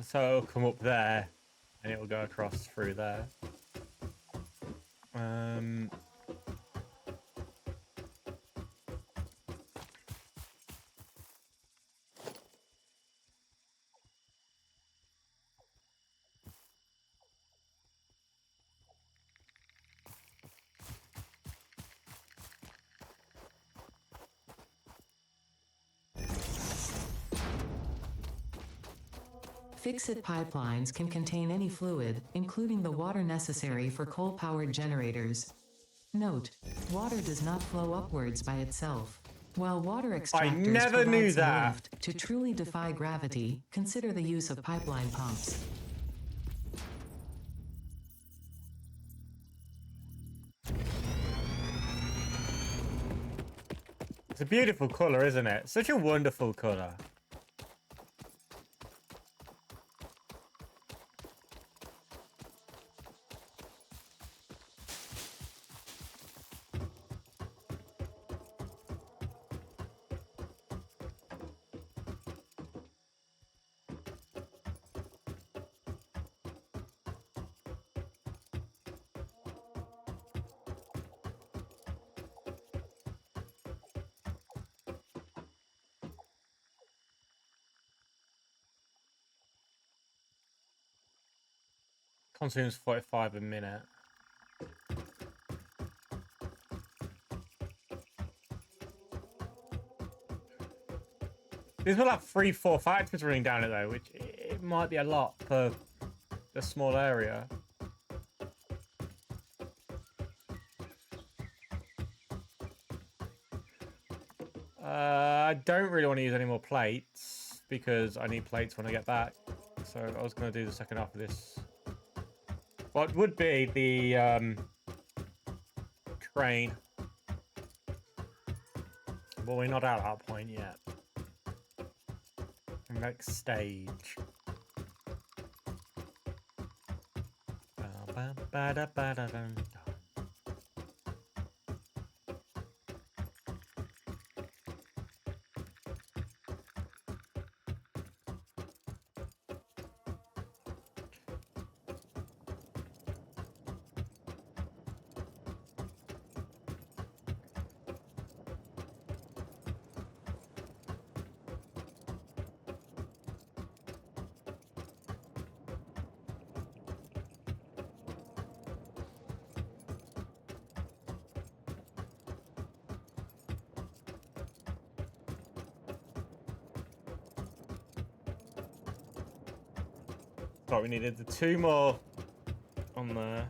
Speaker 1: So it'll come up there, and it will go across through there.
Speaker 2: Fix-it pipelines can contain any fluid, including the water necessary for coal-powered generators. Note: water does not flow upwards by itself. While water
Speaker 1: I
Speaker 2: extractors
Speaker 1: never
Speaker 2: provide
Speaker 1: knew
Speaker 2: some
Speaker 1: that.
Speaker 2: lift, to truly defy gravity, consider the use of pipeline pumps.
Speaker 1: It's a beautiful color, isn't it? Such a wonderful color. Consumes 45 a minute. These were like 3-4 factories running down it though, which it might be a lot for a small area. I don't really want to use any more plates because I need plates when I get back. So I was going to do the second half of this. What would be the train, but we're not at that point yet. Next stage. But we needed the 2 more on there.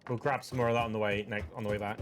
Speaker 1: We'll grab some more of that on the way back.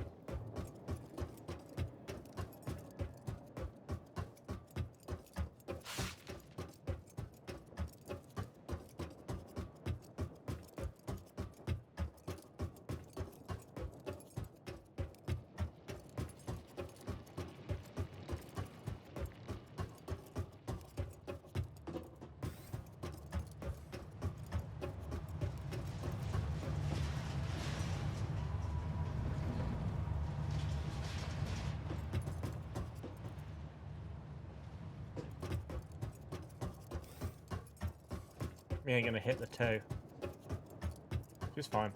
Speaker 1: We ain't gonna hit the 2. Just fine.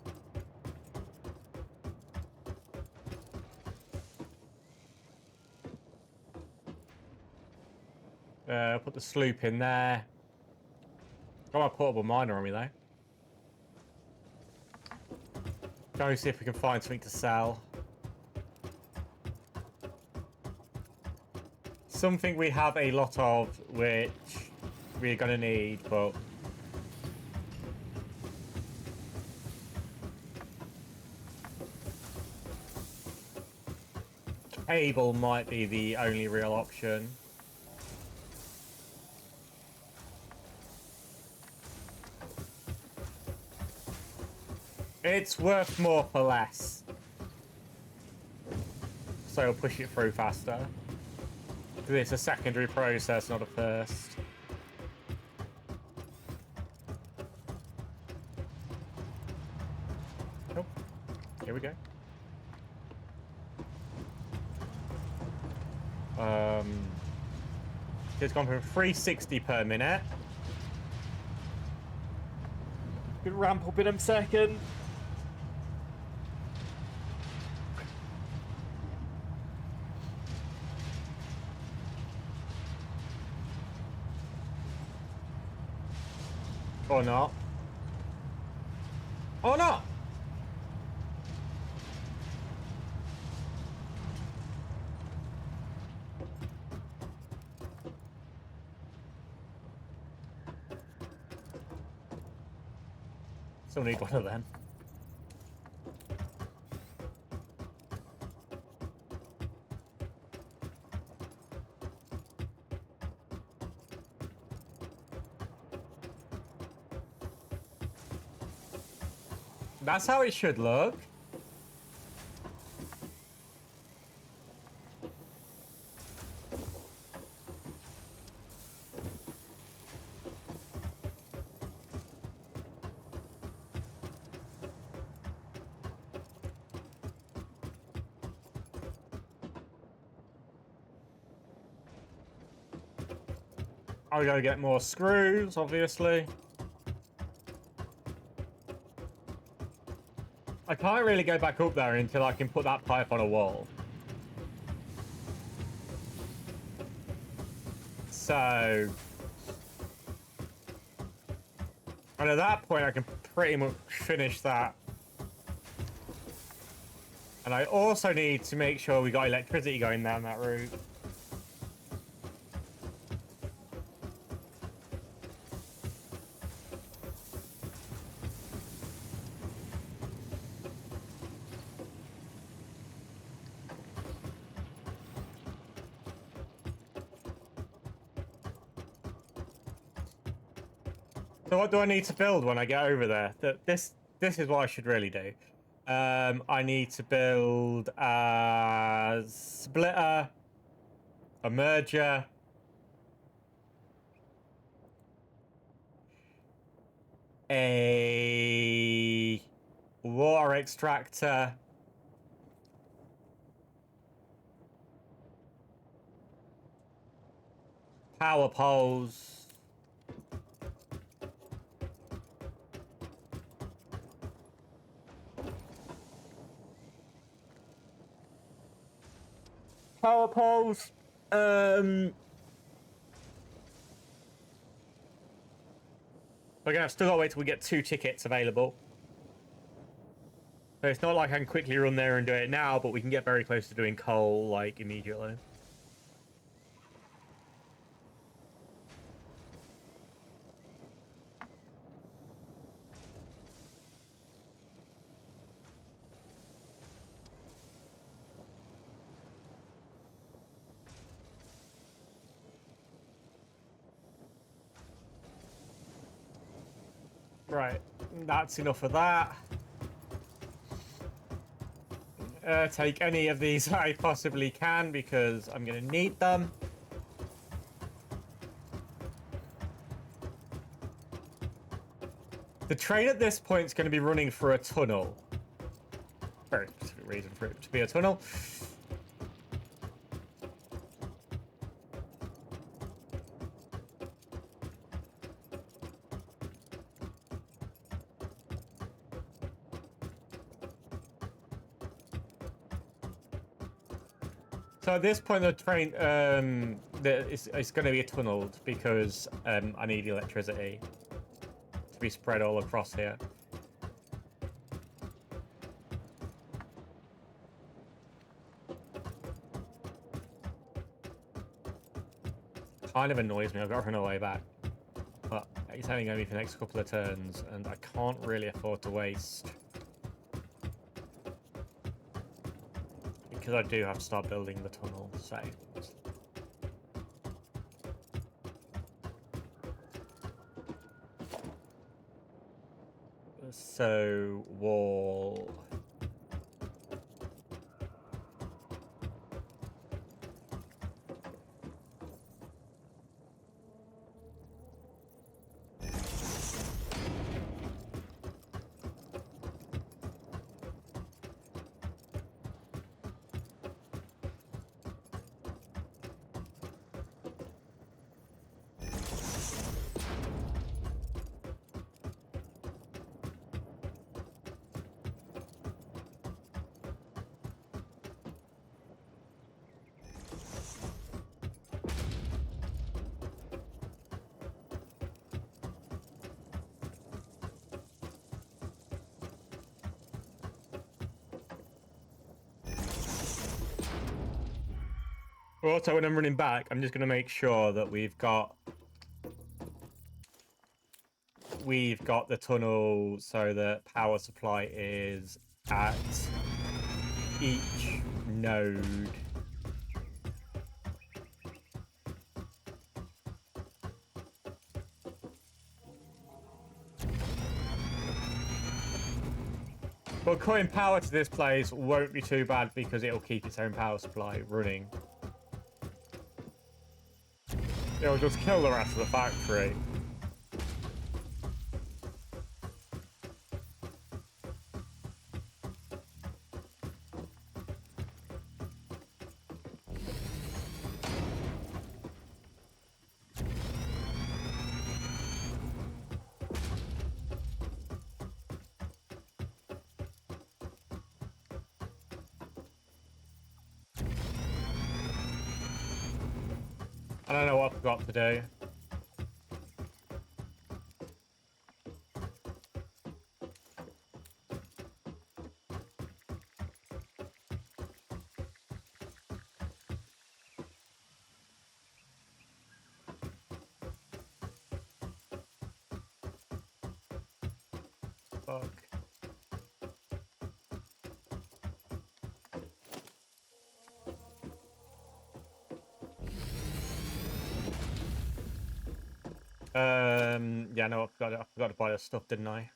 Speaker 1: Put the sloop in there. Got my portable miner on me though. Go see if we can find something to sell. Something we have a lot of, which we're gonna need, but cable might be the only real option. It's worth more for less. So it'll push it through faster. Because it's a secondary process, not a first. Oh, here we go. It's gone from 360 per minute. Could ramp up in a second. Or not. Or not. Still need one of them. That's how it should look. I gotta get more screws, obviously. I can't really go back up there until I can put that pipe on a wall. So... and at that point I can pretty much finish that. And I also need to make sure we got electricity going down that route. So what do I need to build when I get over there? This is what I should really do. I need to build a splitter, a merger, a water extractor, power poles, power poles. Again, I've still got to wait till we get 2 tickets available. So it's not like I can quickly run there and do it now, but we can get very close to doing coal, like, immediately. Right, that's enough of that. Take any of these I possibly can because I'm going to need them. The train at this point is going to be running for a tunnel. Very specific reason for it to be a tunnel. So at this point, the train, it's going to be tunneled because I need electricity to be spread all across here. Kind of annoys me. I've got to run away back, but it's only going to be for the next couple of turns, and I can't really afford to waste. Because I do have to start building the tunnel, so... So, wall... Also, when I'm running back, I'm just going to make sure that we've got we've got the tunnel so that power supply is at each node. But cutting power to this place won't be too bad because it'll keep its own power supply running. It'll just kill the rest of the factory. I don't know what I've got to do. Fuck. Yeah, no, I forgot to buy the stuff, didn't I?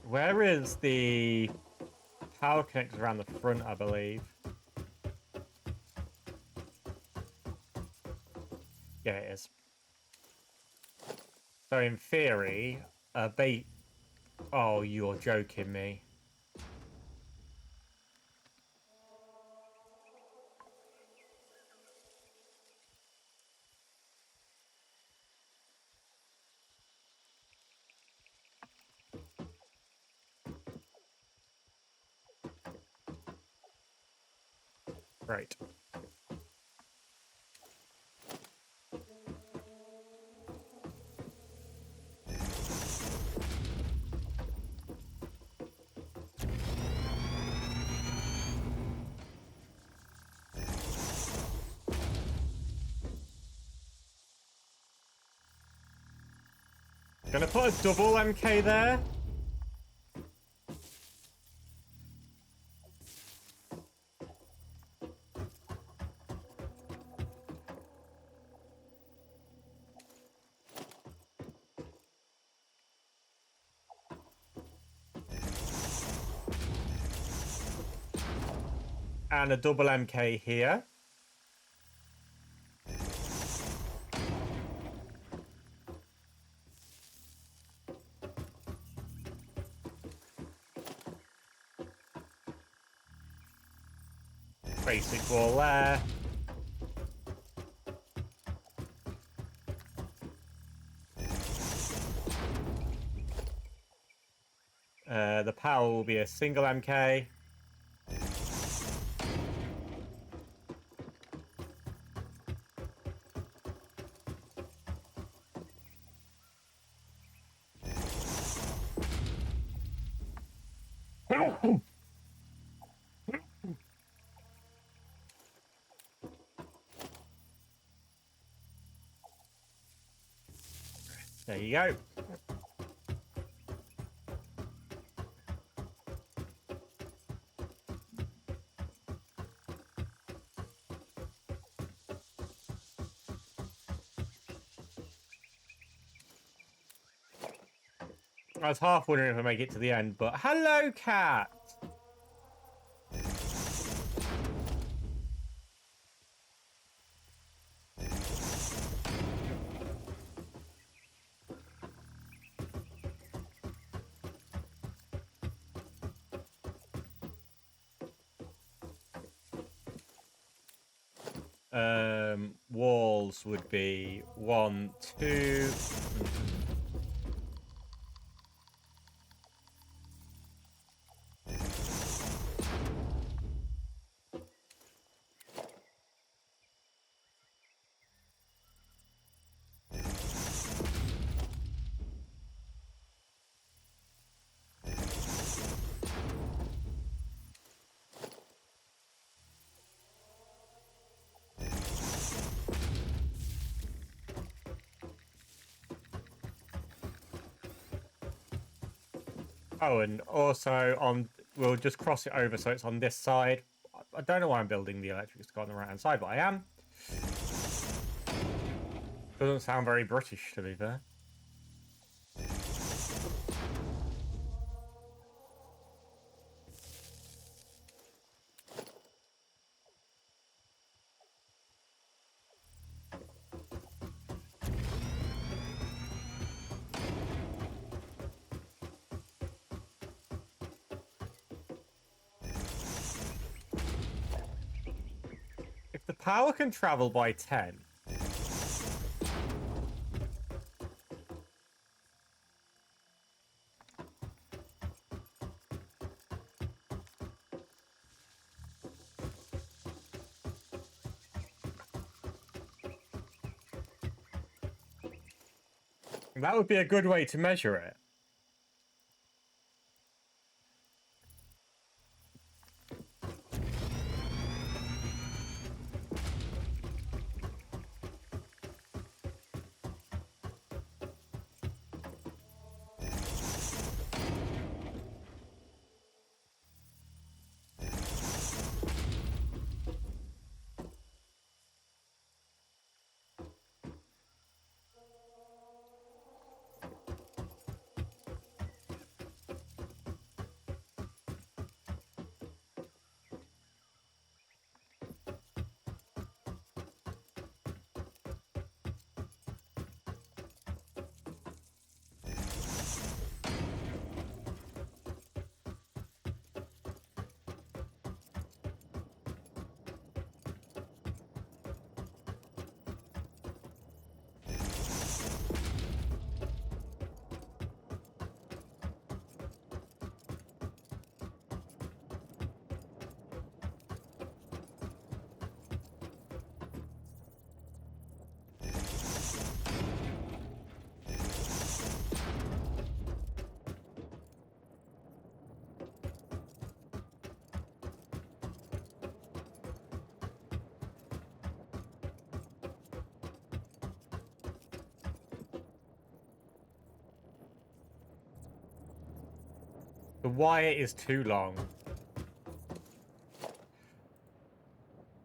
Speaker 1: Where is the power connector around the front, I believe? Yeah, it is. So in theory, bait. Oh, you're joking me. Right. Gonna put a double MK there. And a double MK here. Basic wall there. The power will be a single MK. There you go. I was half wondering if I make it to the end, but hello, cat. Walls would be 1, 2. Oh, and also we'll just cross it over so it's on this side. I don't know why I'm building the electric to go on the right-hand side, but I am. Doesn't sound very British, to be fair. If the power can travel by 10... that would be a good way to measure it. The wire is too long.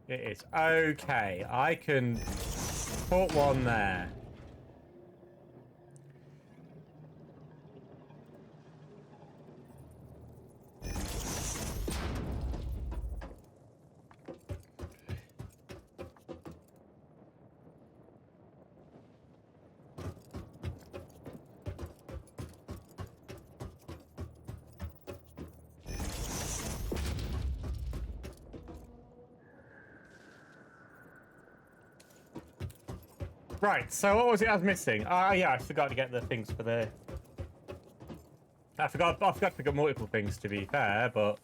Speaker 1: It is okay. I can put one there. Right, so what was it I was missing? Yeah, I forgot to get the things for the... I forgot to pick up multiple things, to be fair, but...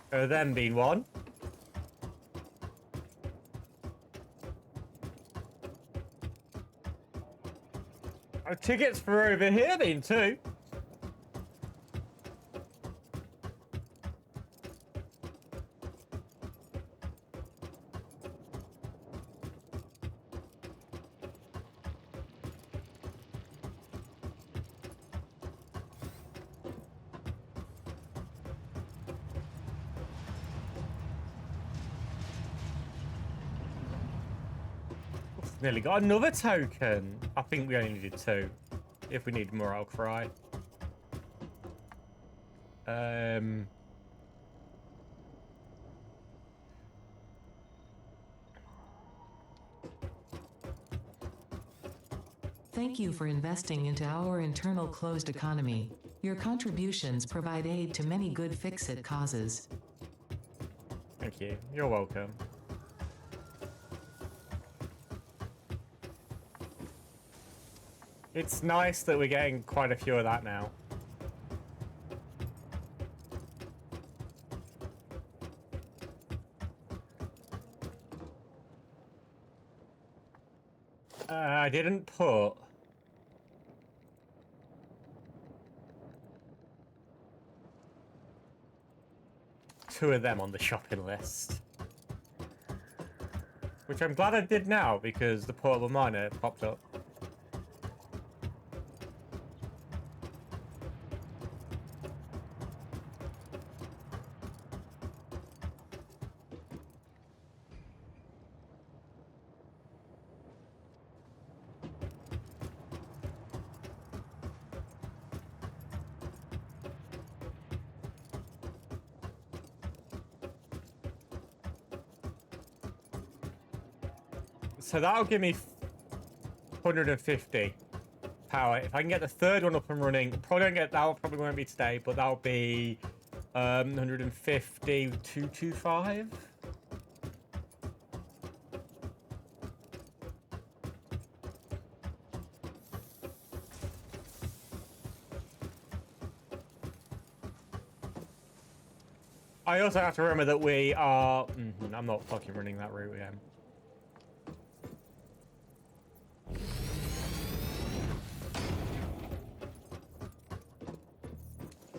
Speaker 1: them being one. Tickets for over here being two. Nearly got another token. I think we only needed two. If we need more, I'll cry.
Speaker 2: Thank you for investing into our internal closed economy. Your contributions provide aid to many good fix-it causes.
Speaker 1: Thank you. You're welcome. It's nice that we're getting quite a few of that now. I didn't put... two of them on the shopping list. Which I'm glad I did now, because the portable miner popped up. So that'll give me 150 power. If I can get the third one up and running, probably don't get that one, probably won't be today, but that'll be 150, 225. I also have to remember that we are... I'm not fucking running that route again.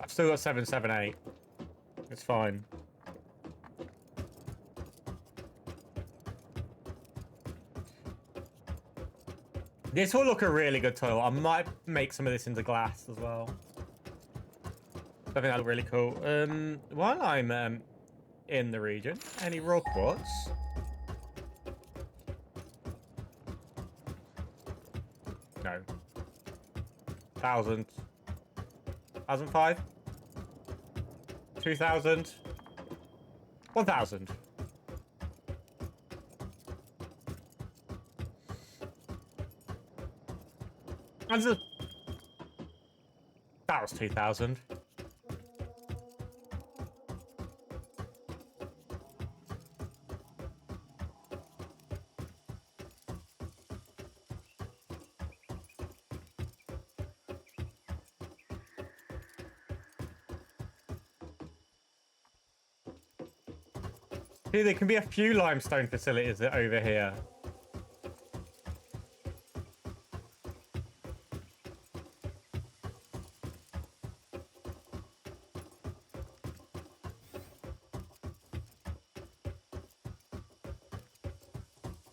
Speaker 1: I've still got 778. It's fine. This will look a really good toilet. I might make some of this into glass as well. I think that'll really cool. While I'm in the region, any raw quartz? No. 1,000. 1,005? 2,000? 1,000. That was 2,000. See, there can be a few limestone facilities over here.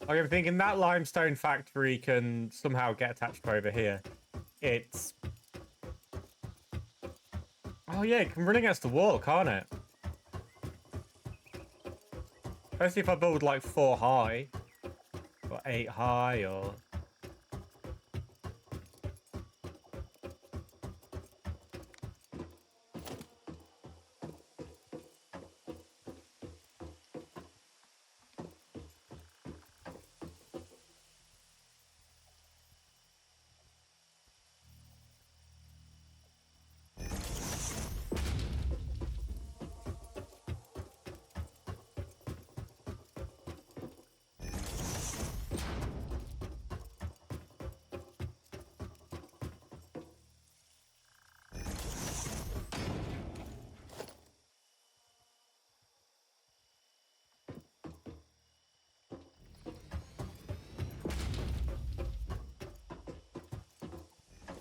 Speaker 1: Like, I'm thinking that limestone factory can somehow get attached to over here. It's... Oh yeah, it can run against the wall, can't it? Especially if I build like 4 high. Or 8 high, or...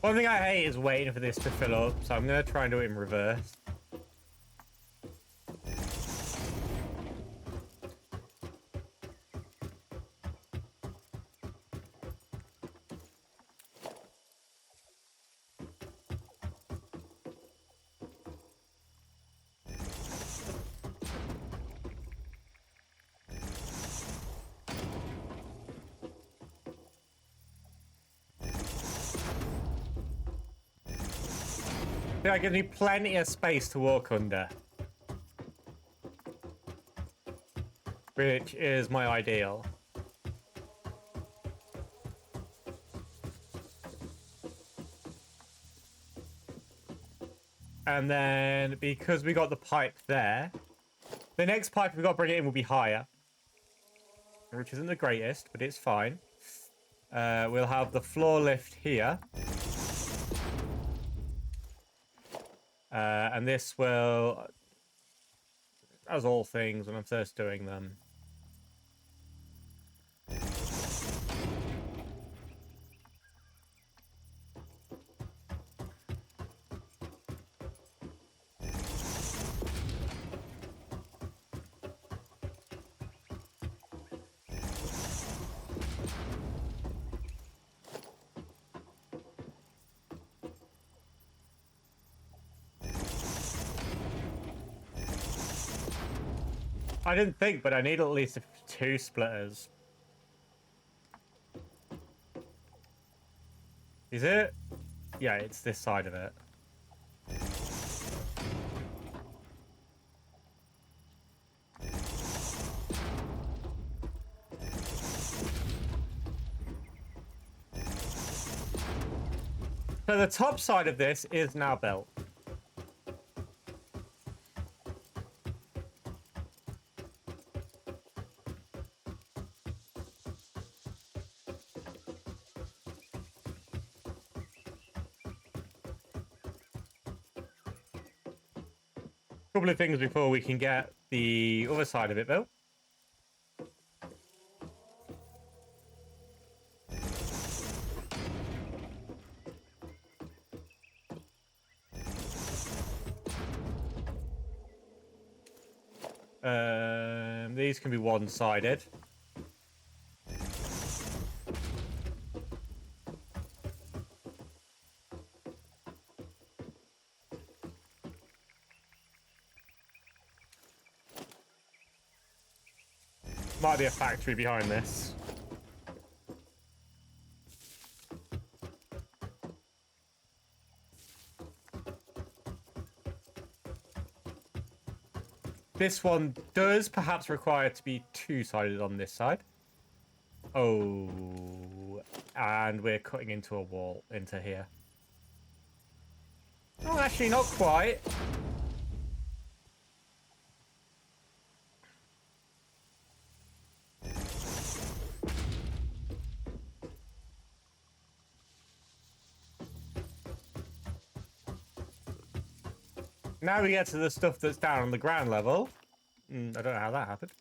Speaker 1: One thing I hate is waiting for this to fill up, so I'm going to try and do it in reverse. That gives me plenty of space to walk under. Which is my ideal. And then, because we got the pipe there, the next pipe we've got to bring it in will be higher. Which isn't the greatest, but it's fine. We'll have the floor lift here. And this will, as all things when I'm first doing them. I didn't think, but I need at least 2 splitters. Is it? Yeah, it's this side of it. So the top side of this is now built. Couple of things before we can get the other side of it built. These can be one-sided. Might be a factory behind this. This one does perhaps require to be two-sided on this side. Oh, and we're cutting into a wall into here. Oh, actually, not quite. Now we get to the stuff that's down on the ground level. I don't know how that happened.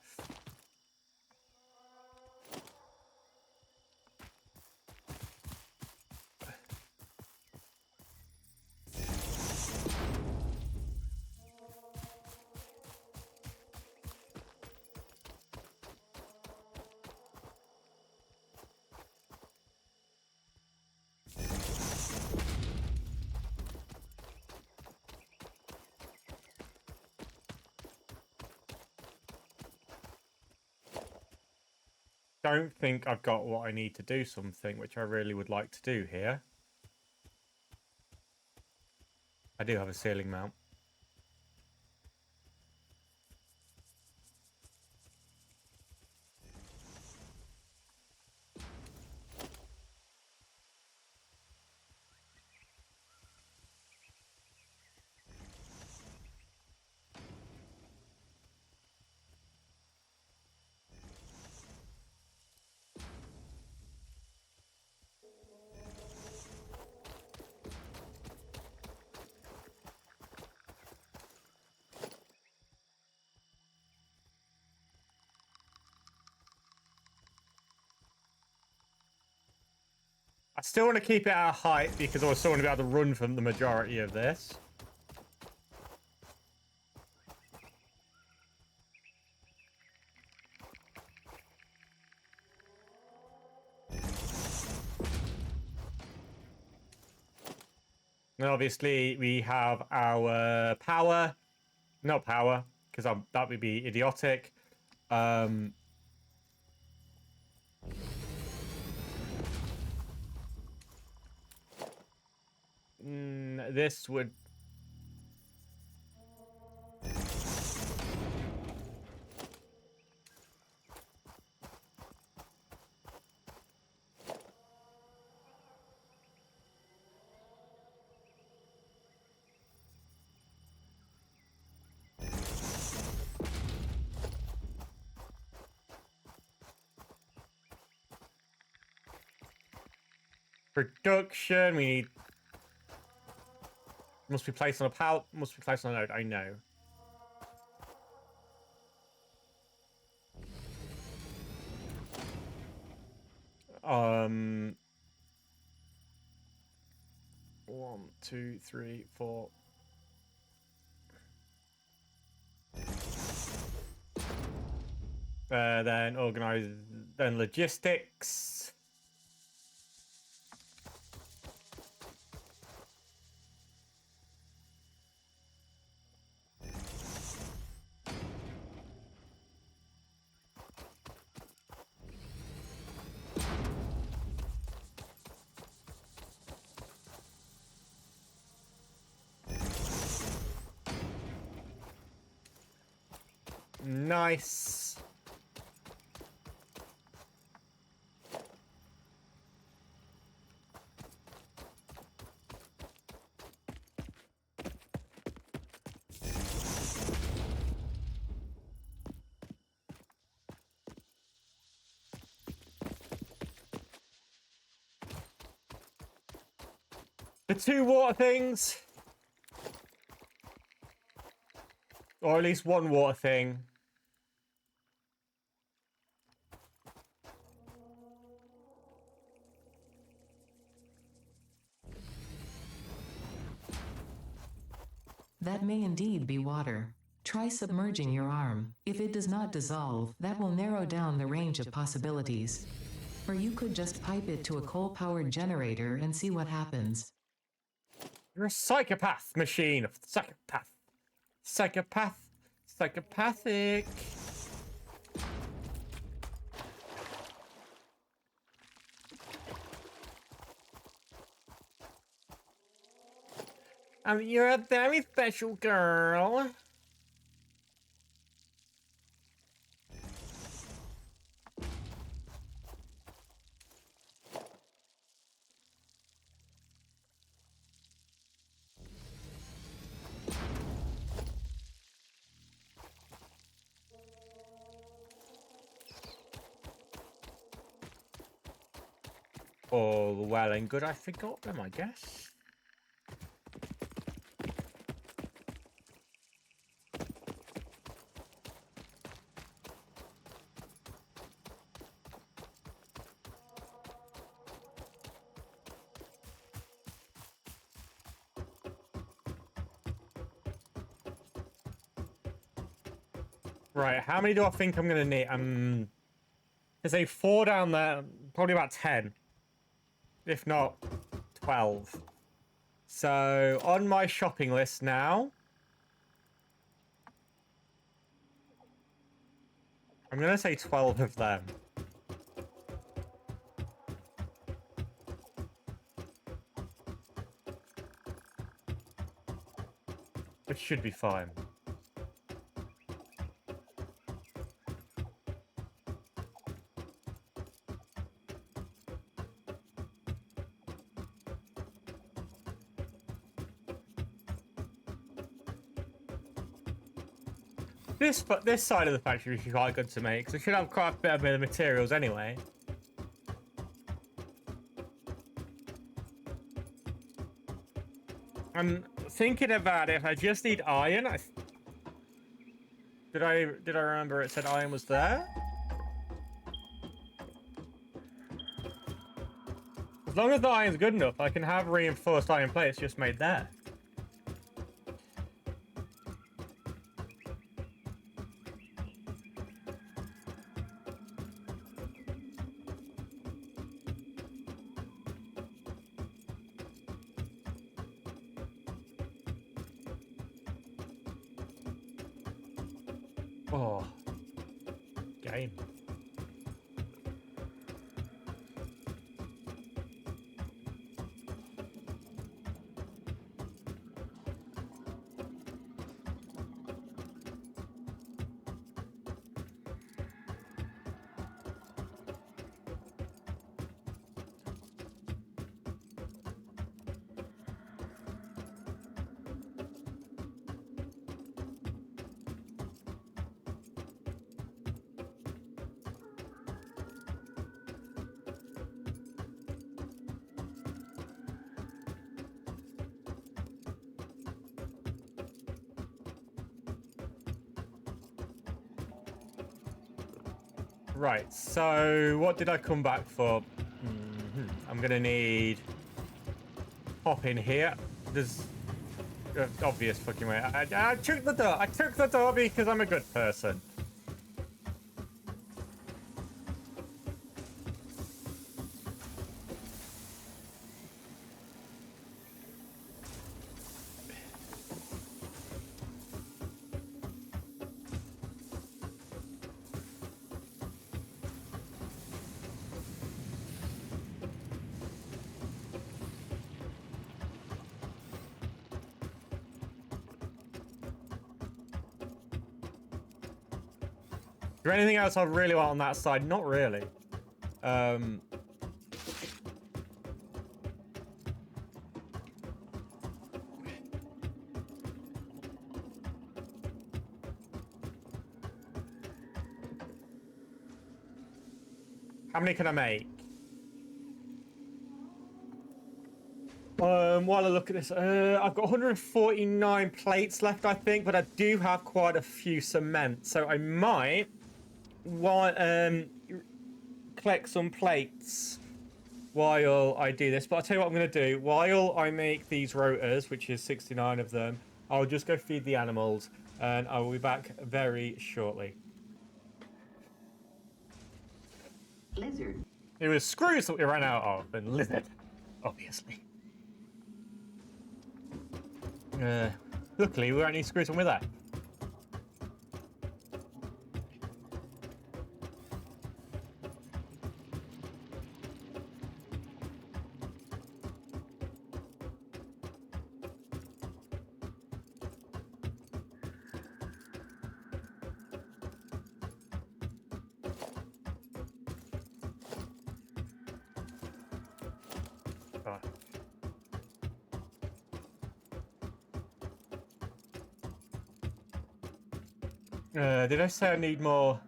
Speaker 1: Don't think I've got what I need to do something, which I really would like to do here. I do have a ceiling mount. I still want to keep it at a height because I still want to be able to run from the majority of this. And obviously we have our power, not power, because that would be idiotic. This would... Production, we need... Must be placed on a pallet, must be placed on a node, I know. One, two, three, four. Then organize, then logistics. Nice. The two water things. Or at least one water thing.
Speaker 2: That may indeed be water. Try submerging your arm. If it does not dissolve, that will narrow down the range of possibilities. Or you could just pipe it to a coal-powered generator and see what happens.
Speaker 1: You're a psychopath machine. Psychopath. Psychopath. Psychopathic. You're a very special girl. All well and good. I forgot them, I guess. Right, how many do I think I'm gonna need? There's a 4 down there, probably about 10. If not 12. So, on my shopping list now, I'm gonna say 12 of them. Which should be fine. This side of the factory should be quite good to make, because it should have quite a bit of materials anyway. I'm thinking about it. I just need iron. Did I remember it said iron was there? As long as the iron's good enough, I can have reinforced iron plates just made there. Oh, game. Right, so what did I come back for? I'm gonna need pop in here. There's obvious fucking way. I took the door. I took the door because I'm a good person. Is there anything else I really want on that side? Not really. How many can I make? While I look at this, I've got 149 plates left, I think, but I do have quite a few cement, so I might want collect some plates while I do this. But I'll tell you what I'm going to do. While I make these rotors, which is 69 of them, I'll just go feed the animals, and I will be back very shortly.
Speaker 2: Lizard.
Speaker 1: It was screws that we ran out of, and lizard, obviously. Luckily, we won't need screws when we're there. Did I say I need more?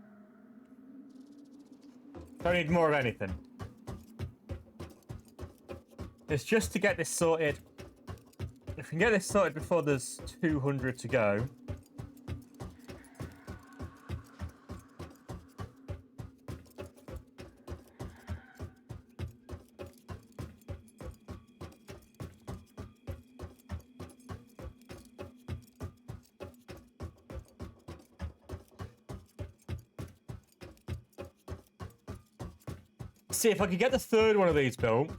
Speaker 1: Don't need more of anything. It's just to get this sorted. If we can get this sorted before there's 200 to go. See if I can get the third one of these built,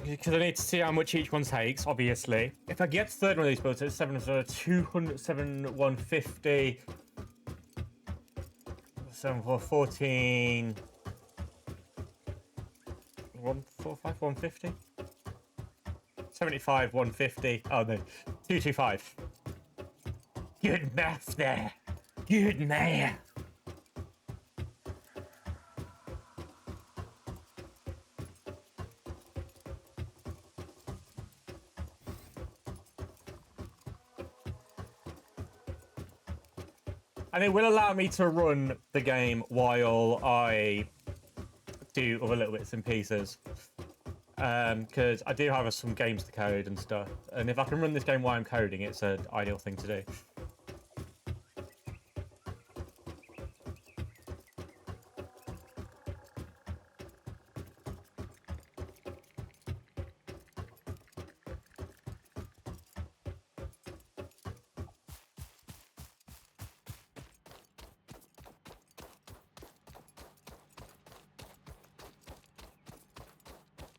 Speaker 1: because I need to see how much each one takes, obviously. If I get the third one of these built, it's 200, 150, 7, 4, 14, 145, 150, 75, 150. Oh no, 225. Good math there. Good math. And it will allow me to run the game while I do other little bits and pieces. Because I do have some games to code and stuff. And if I can run this game while I'm coding, it's an ideal thing to do.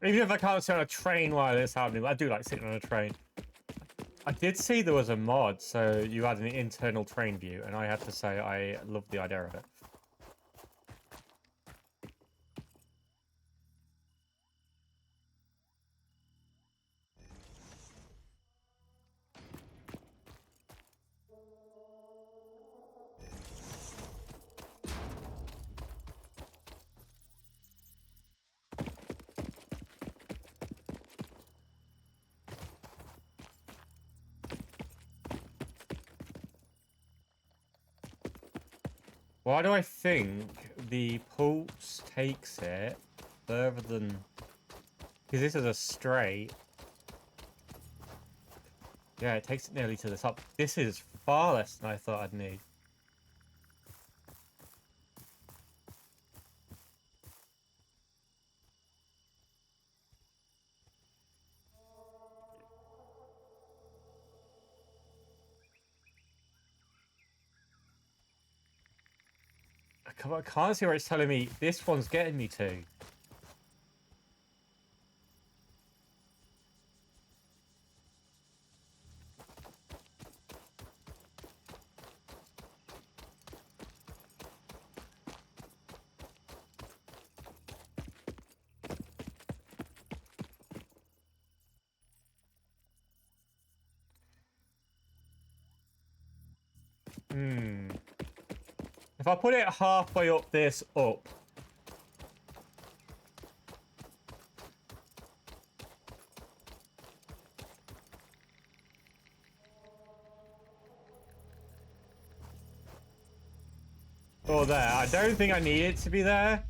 Speaker 1: Even if I can't sit on a train while it's happening, I do like sitting on a train. I did see there was a mod, so you had an internal train view, and I have to say I love the idea of it. Why do I think the pulse takes it further than... Because this is a straight. Yeah, it takes it nearly to the top. This is far less than I thought I'd need. I can't see where it's telling me this one's getting me to. If I put it halfway up this up. Or there. I don't think I need it to be there.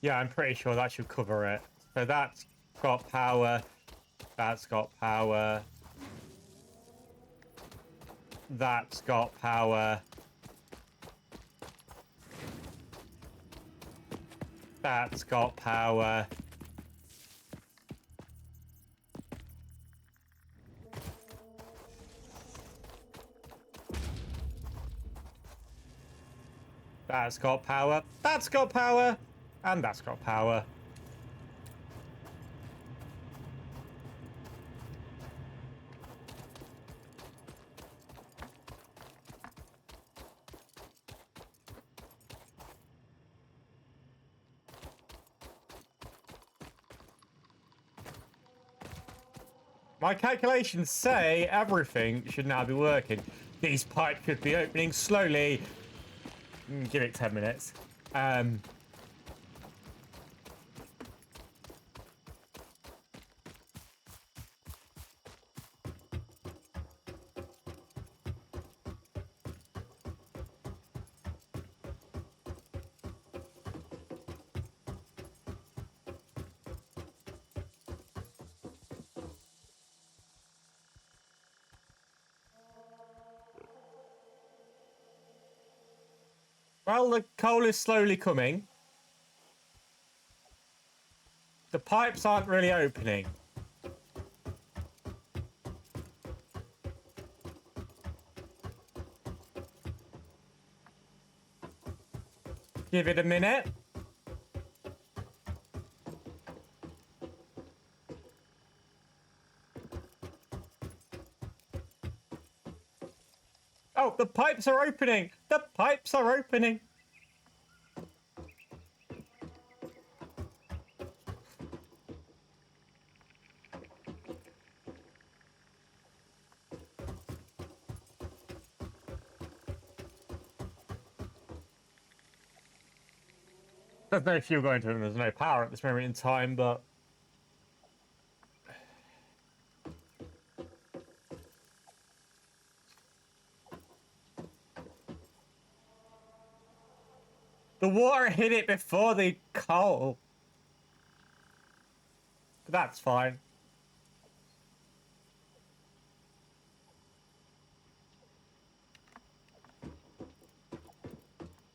Speaker 1: Yeah, I'm pretty sure that should cover it. So that's got power. That's got power. That's got power. That's got power. That's got power. That's got power. And that's got power. My calculations say everything should now be working. These pipes could be opening slowly. Give it 10 minutes. Well, the coal is slowly coming. The pipes aren't really opening. Give it a minute. Oh, the pipes are opening. The pipes are opening. There's no fuel going to them. There's no power at this moment in time, but the water hit it before the coal. But that's fine.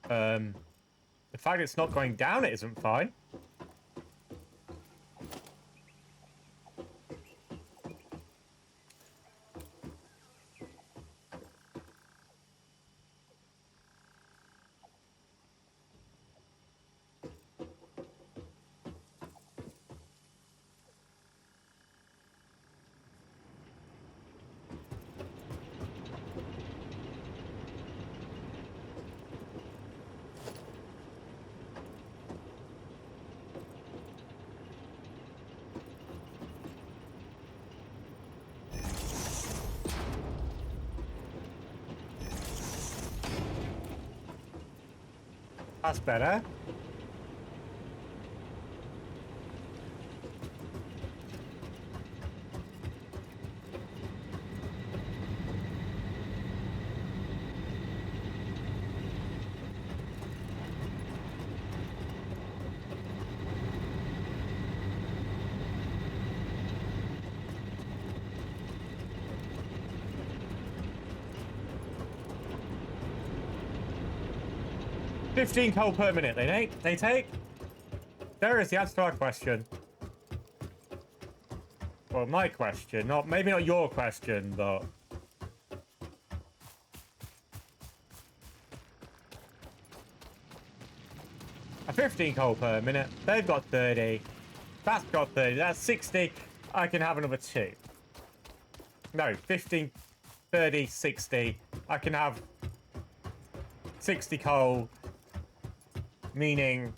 Speaker 1: The fact it's not going down it isn't fine. That's better. $15 coal per minute, they take? There is the answer to our question. Well, my question, maybe not your question, but a 15 coal per minute. They've got 30. That's got 30. That's 60. I can have another 2. No, 15, 30, 60. I can have 60 coal, meaning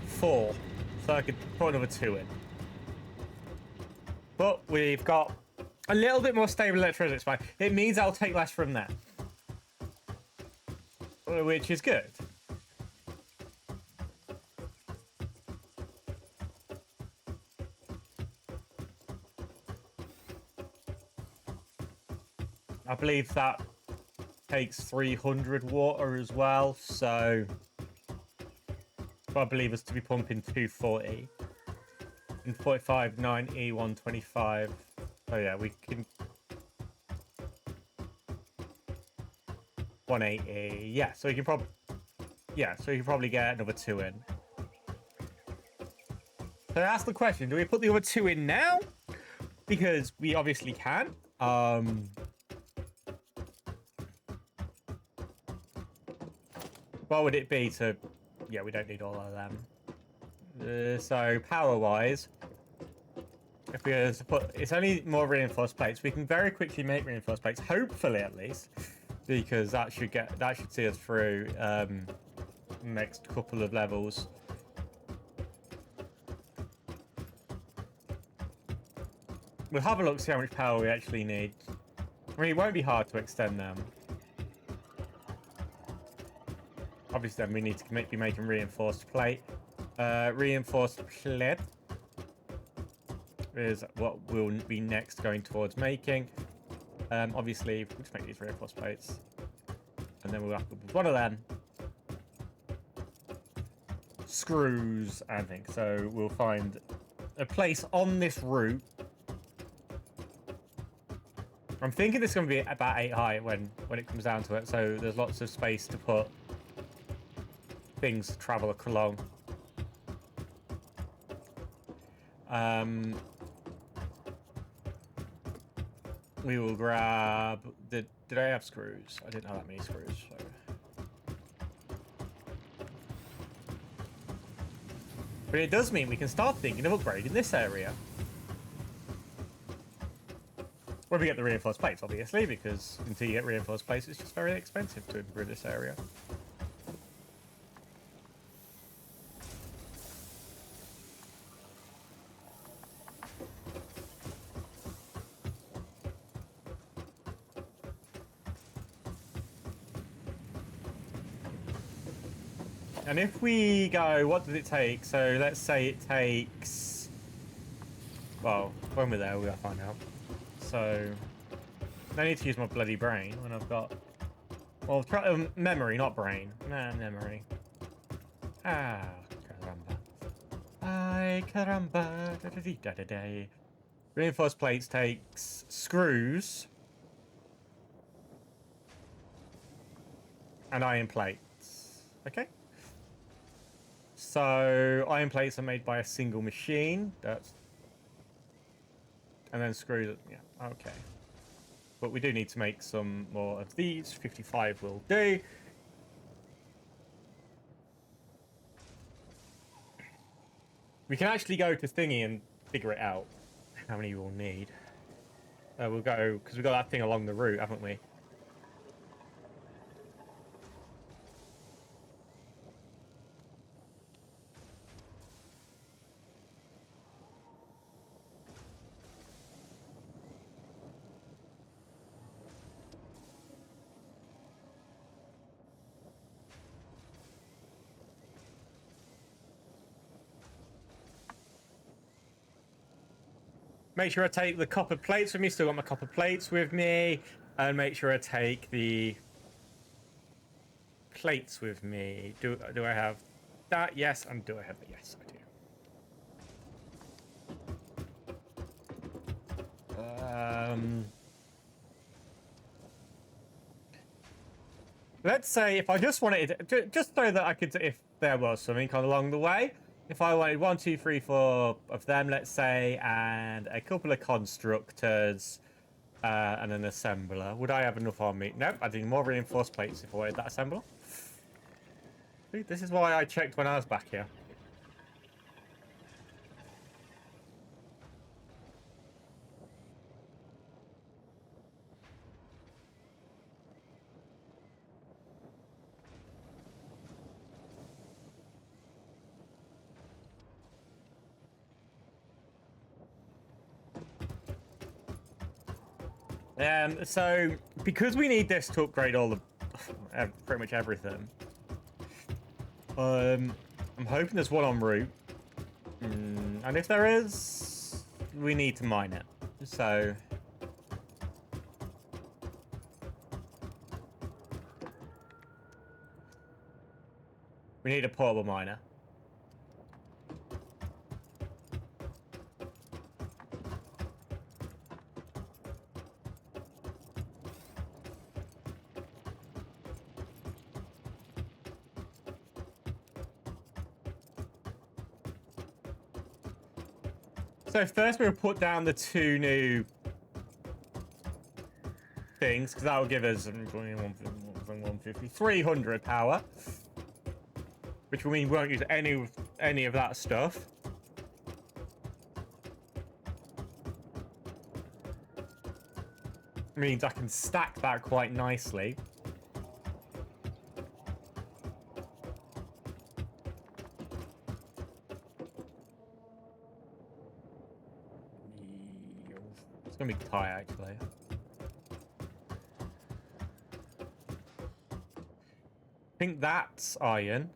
Speaker 1: four. So I could put another 2 in. But we've got a little bit more stable electricity. It's fine. It means I'll take less from there, which is good. I believe that takes 300 water as well, so I believe us to be pumping 240 and 45, 90, 125. So yeah, we can 180. Yeah, so you can probably get another 2 in. So ask the question: do we put the other 2 in now? Because we obviously can. What would it be to? Yeah, we don't need all of them. So power-wise, if we were to put, it's only more reinforced plates. We can very quickly make reinforced plates, hopefully at least, because that should see us through next couple of levels. We'll have a look, see how much power we actually need. I mean, it won't be hard to extend them. Obviously, then we need to be making reinforced plate. Reinforced plate is what we'll be next going towards making. Obviously, we'll just make these reinforced plates. And then we'll have to put one of them. Screws, I think. So we'll find a place on this route. I'm thinking it's going to be about 8 high when it comes down to it. So there's lots of space to put things to travel along. We will grab... Did I have screws? I didn't have that many screws. So. But it does mean we can start thinking of upgrading this area. When we get the reinforced plates, obviously, because until you get reinforced plates, it's just very expensive to improve this area. And if we go, what does it take? So let's say it takes... Well, when we're there, we'll find out. So... I need to use my bloody brain when I've got... Well, memory, not brain. Nah, memory. Ah, caramba. Ay, caramba. Da-da-dee-da-da-day. Reinforced plates takes screws. And iron plates. Okay. So, iron plates are made by a single machine. That's... And then screws... Yeah, okay. But we do need to make some more of these. 55 will do. We can actually go to Thingy and figure it out. How many we'll need. We'll go... Because we've got that thing along the route, haven't we? Make sure I take the copper plates with me. Still got my copper plates with me. And make sure I take the plates with me. Do I have that? Yes. And do I have it? Yes, I do. Let's say if I just wanted it, just so that I could, if there was something along the way, if I wanted 1, 2, 3, 4 of them, let's say, and a couple of constructors, and an assembler, would I have enough on me? Nope, I need more reinforced plates if I wanted that assembler. See, this is why I checked when I was back here. So because we need this to upgrade all the pretty much everything, I'm hoping there's one en route, and if there is, we need to mine it. So We need a portable miner. So first we'll put down the 2 new things, because that will give us 150, 300 power. Which will mean we won't use any of that stuff. Means I can stack that quite nicely. It's gonna be tight, actually. I think that's iron.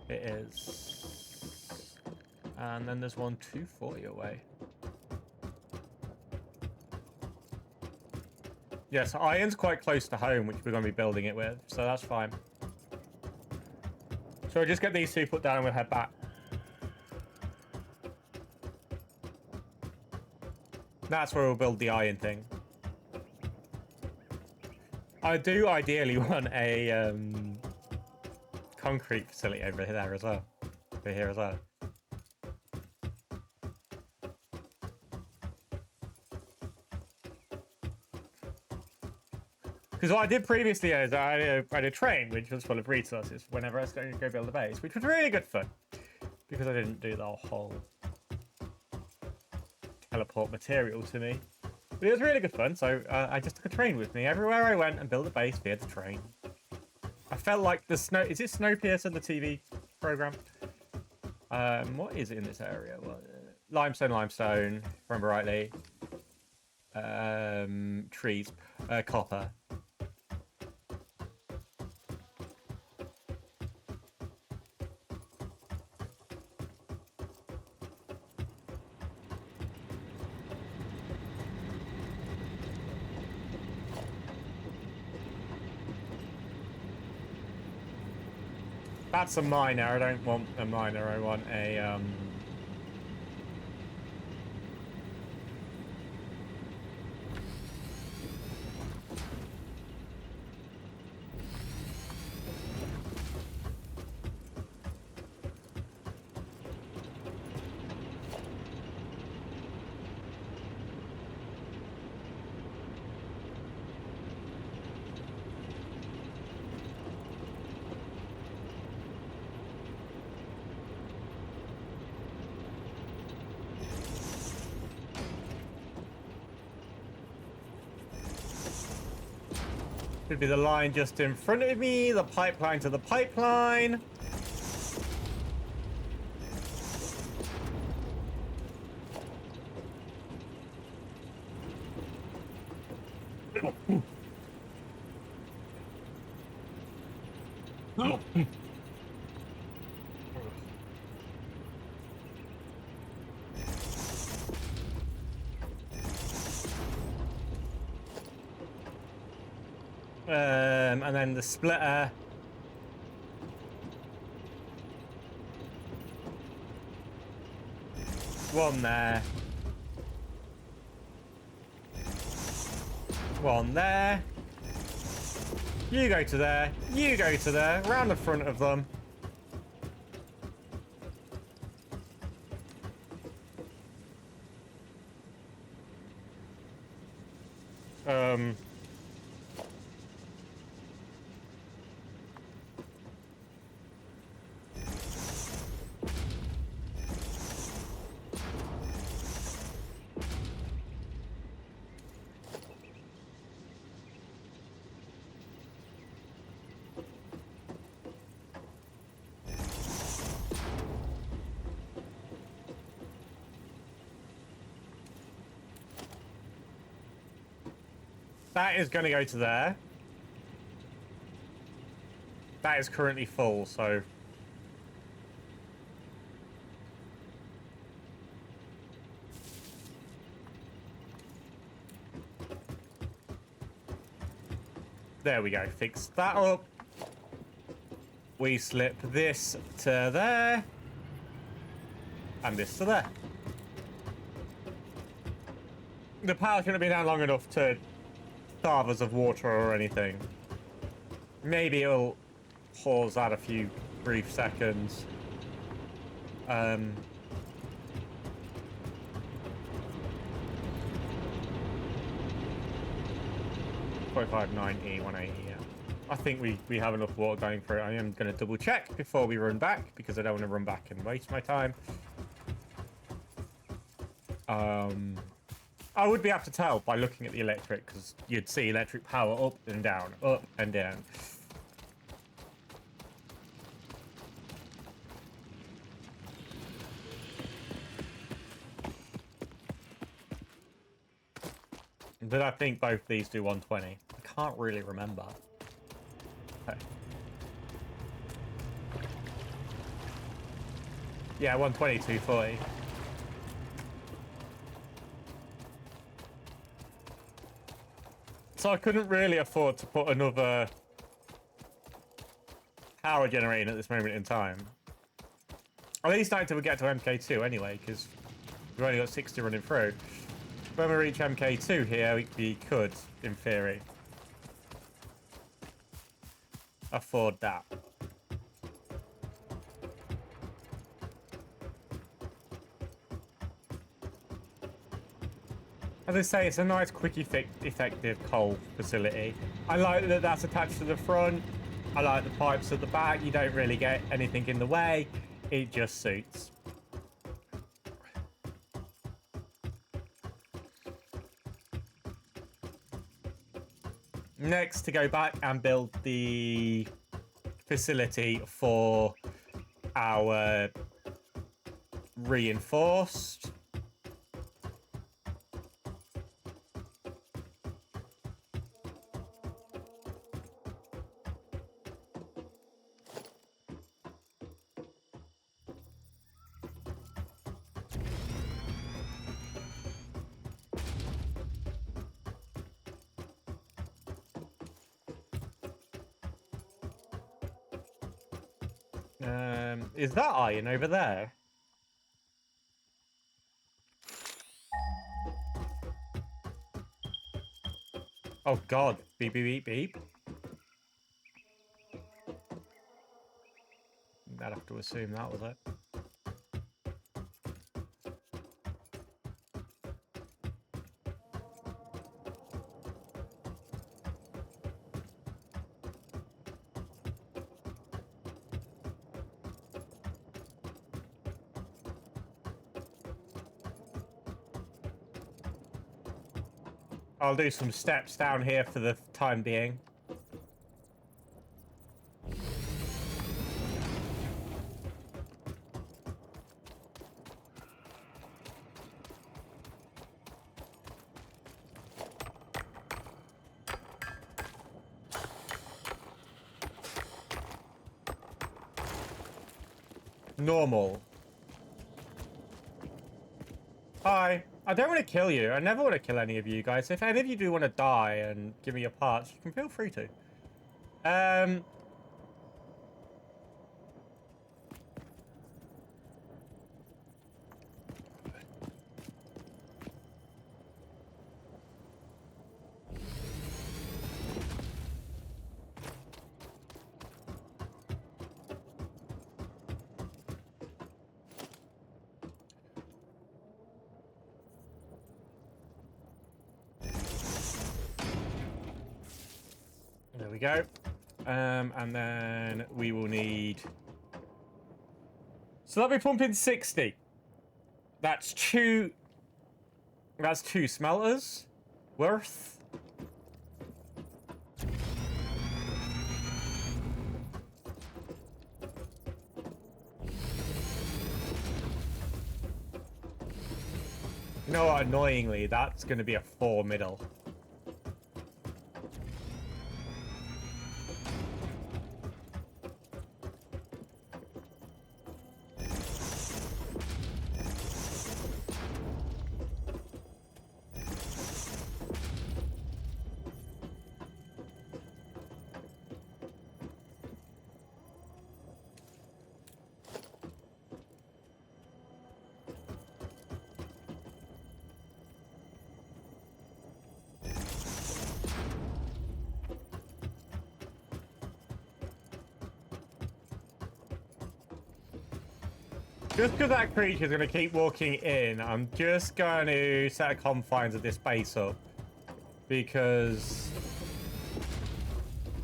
Speaker 1: It is. And then there's one 240 away. Yes, iron's quite close to home, which we're going to be building it with, so that's fine. So we'll just get these 2 put down and we'll head back. That's where we'll build the iron thing. I do ideally want a concrete facility over there as well. Over here as well. Because what I did previously is I had a train which was full of resources whenever I was going to go build a base, which was really good fun. Because I didn't do the whole teleport material to me. But it was really good fun, so I just took a train with me everywhere I went and built a base via the train. I felt like the snow... Is it Snowpiercer, the TV program? What is it in this area? Well, limestone, if I remember rightly. Trees. Copper. That's a miner. I don't want a miner. I want a Should be the line just in front of me, the pipeline to the pipeline. And then the splitter. One there. One there. You go to there. You go to there. Round the front of them. That is going to go to there. That is currently full, so... There we go. Fix that up. We slip this to there. And this to there. The power shouldn't be down long enough to starve us of water or anything. Maybe it'll pause that a few brief seconds. 0.59E, 180, yeah. I think we have enough water going for it. I am going to double check before we run back, because I don't want to run back and waste my time. I would be able to tell by looking at the electric, because you'd see electric power up and down, up and down. But I think both these do 120. I can't really remember. Okay. Yeah, 120, 240. So I couldn't really afford to put another power generator in at this moment in time. At least not until we get to MK2 anyway, because we've only got 60 running through. When we reach MK2 here, we could, in theory, afford that. As I say, it's a nice, quick, effective coal facility. I like that that's attached to the front. I like the pipes at the back. You don't really get anything in the way. It just suits. Next, to go back and build the facility for our reinforced. Is that iron over there? Oh god, beep beep beep beep. I'd have to assume that was it. I'll do some steps down here for the time being. Normal. Hi. I don't want to kill you. I never want to kill any of you guys. If any of you do want to die and give me your parts, you can feel free to. There we go. And then we will need... So that'll be pumping 60. That's two smelters worth. You know what, annoyingly, that's going to be a 4 middle. Just because that creature's going to keep walking in, I'm just going to set a confines of this base up. Because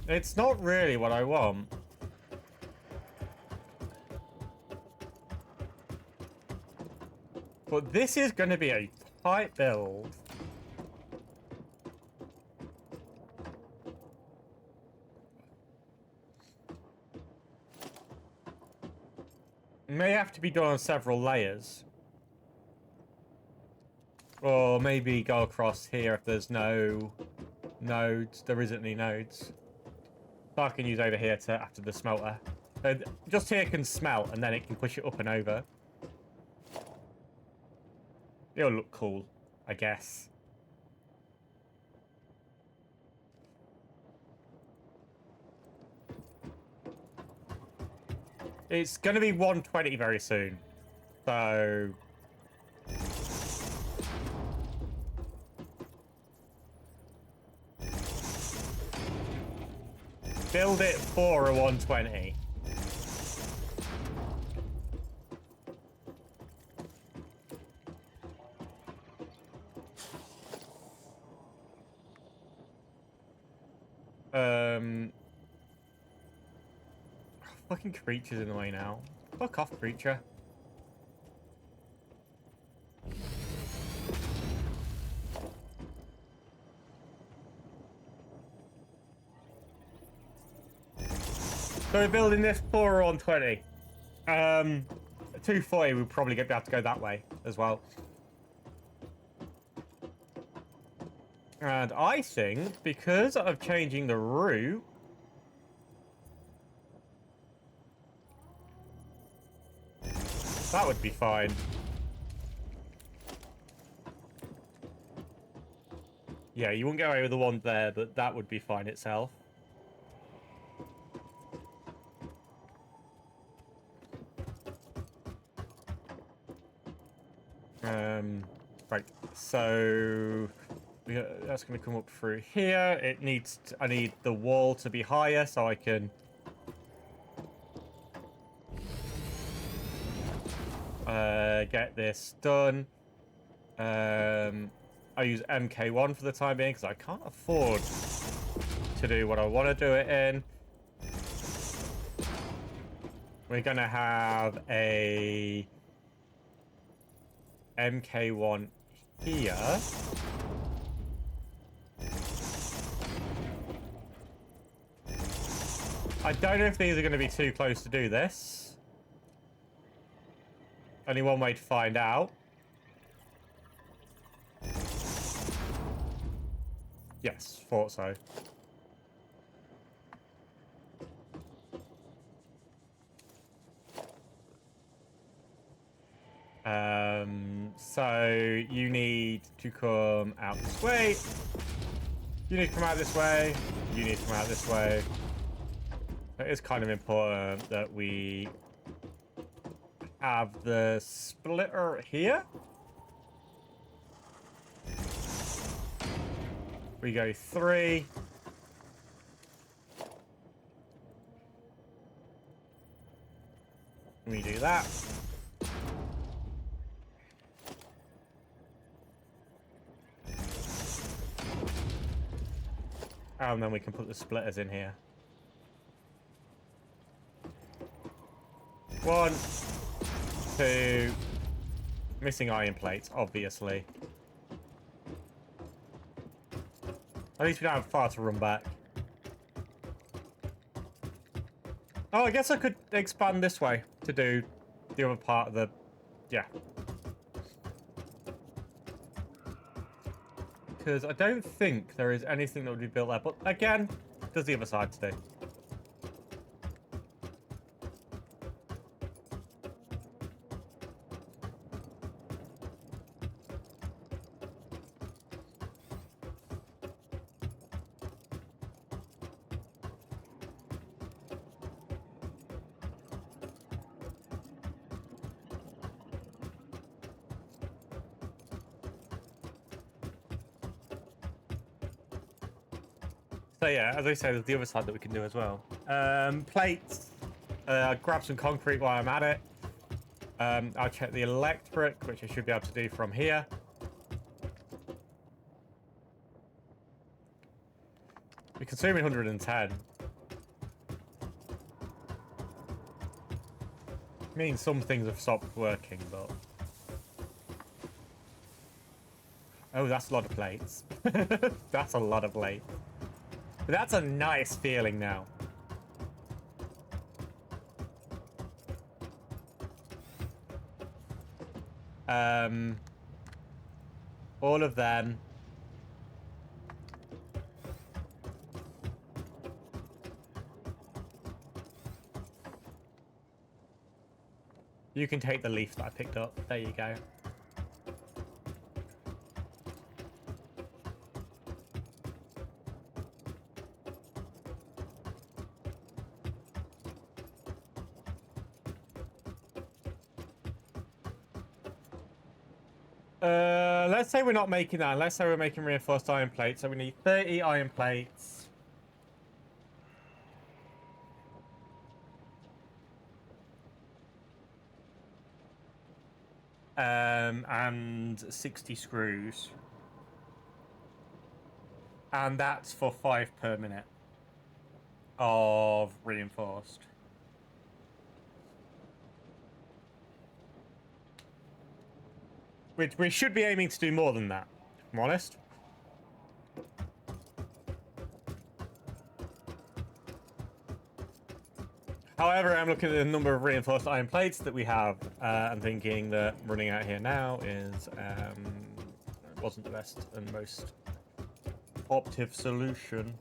Speaker 1: it's not really what I want. But this is going to be a tight build. May have to be done on several layers. Or maybe go across here if there's no nodes. There isn't any nodes. So I can use over here to after the smelter. Just here can smelt and then it can push it up and over. It'll look cool, I guess. It's going to be 120 very soon. So... build it for a 120. Fucking creature's in the way now. Fuck off, creature. So we're building this for 120. 240 we'll probably have to go that way as well. And I think because of changing the route, that would be fine. Yeah, you wouldn't get away with the one there, but that would be fine itself. Right, so that's going to come up through here. It needs I need the wall to be higher so I can get this done. I use MK1 for the time being because I can't afford to do what I want to do it in. We're going to have a MK1 here. I don't know if these are going to be too close to do this. Only one way to find out. Yes, thought so. So you need to come out this way. You need to come out this way. You need to come out this way. It is kind of important that we have the splitter here. We go 3. We do that. And then we can put the splitters in here. 1, 2. Missing iron plates, obviously. At least we don't have far to run back. Oh, I guess I could expand this way to do the other part of the... yeah. Because I don't think there is anything that would be built there. But again, there's the other side to do. So yeah, as I say, there's the other side that we can do as well. Plates. Grab some concrete while I'm at it. I'll check the electric, which I should be able to do from here. We're consuming 110. Means some things have stopped working, but... Oh, that's a lot of plates. That's a lot of plates. But that's a nice feeling now. All of them. You can take the leaf that I picked up. There you go. Let's say we're not making that. Let's say we're making reinforced iron plates. So we need 30 iron plates. And 60 screws. And that's for 5 per minute of reinforced. Which we should be aiming to do more than that, if I'm honest. However, I'm looking at the number of reinforced iron plates that we have, and thinking that running out here now is wasn't the best and most optive solution.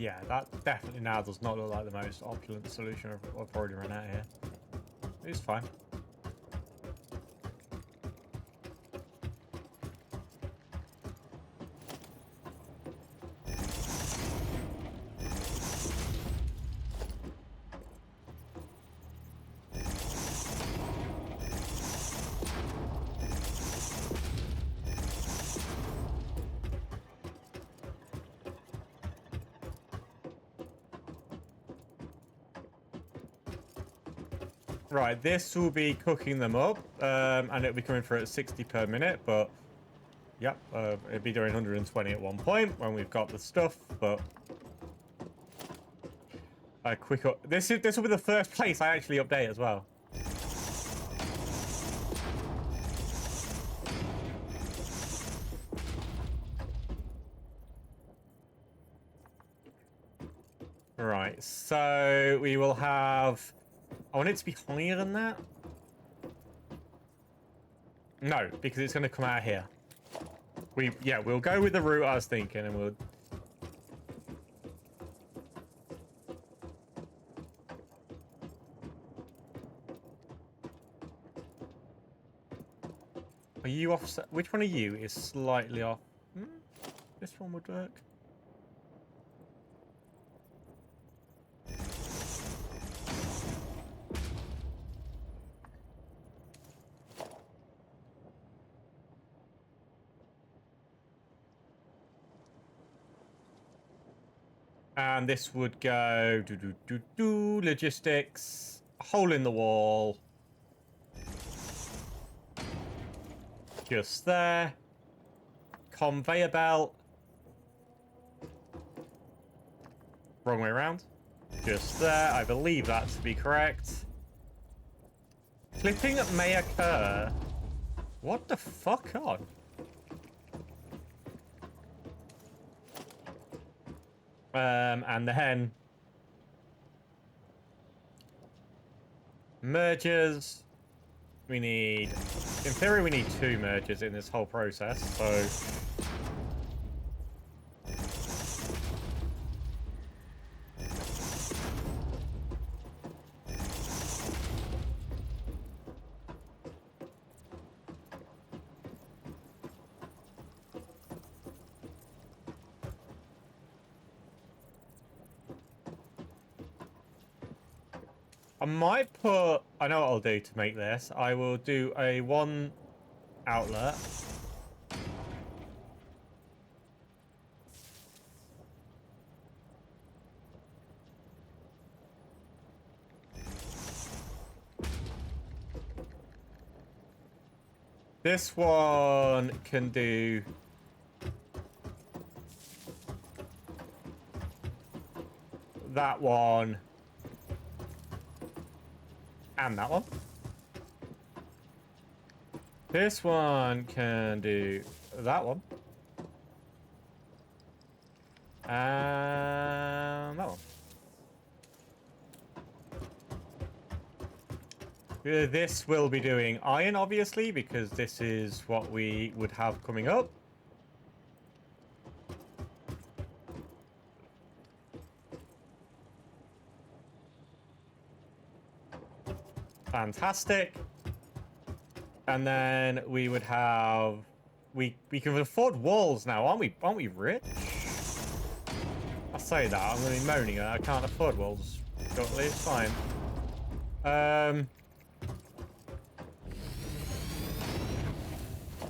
Speaker 1: Yeah, that definitely now does not look like the most opulent solution I've already run out here. It's fine. Right, this will be cooking them up, and it'll be coming through at 60 per minute, but yep, it'll be doing 120 at one point when we've got the stuff, but a quick up. This will be the first place I actually update as well. Right, so we will have... I want it to be higher than that. No, because it's going to come out here. We'll go with the route I was thinking, and we'll... Are you offset? Which one of you is slightly off? This one would work. And this would go logistics, hole in the wall. Just there. Conveyor belt. Wrong way around. Just there. I believe that to be correct. Clipping may occur. What the fuck on? And then mergers. We need, in theory, we need 2 mergers in this whole process. So I might put... I know what I'll do to make this. I will do a one outlet. This one can do... that one. And that one. This one can do that one. And that one. This will be doing iron, obviously, because this is what we would have coming up. Fantastic. And then we would have... We can afford walls now, aren't we? Aren't we rich? I say that, I'm going to be moaning that I can't afford walls. Shortly, it's fine.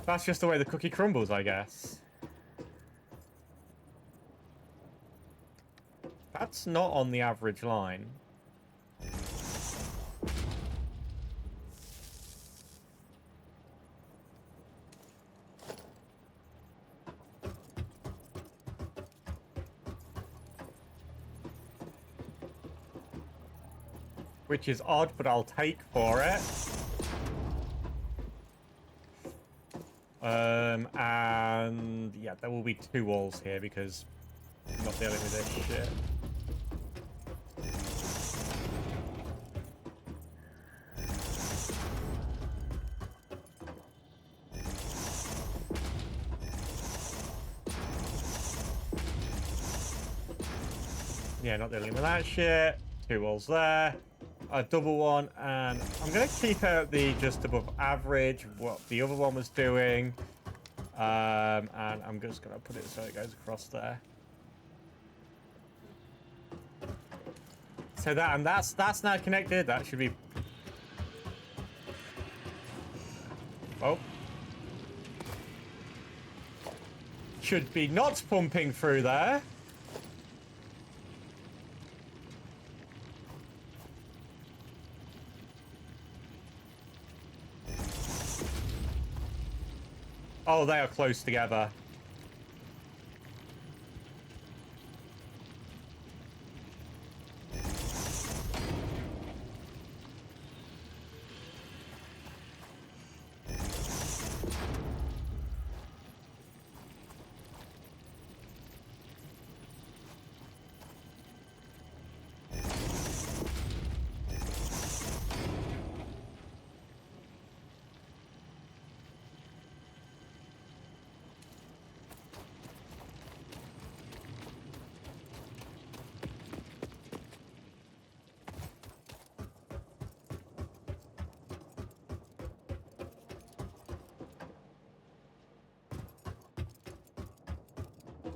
Speaker 1: That's just the way the cookie crumbles, I guess. That's not on the average line. Which is odd, but I'll take for it. And yeah, there will be 2 walls here because I'm not dealing with this shit. Yeah, not dealing with that shit. 2 walls there. A double one, and I'm going to keep out the just above average, what the other one was doing. And I'm just going to put it so it goes across there. So that, and that's now connected. That should be... Oh. Should be not pumping through there. Oh, they are close together.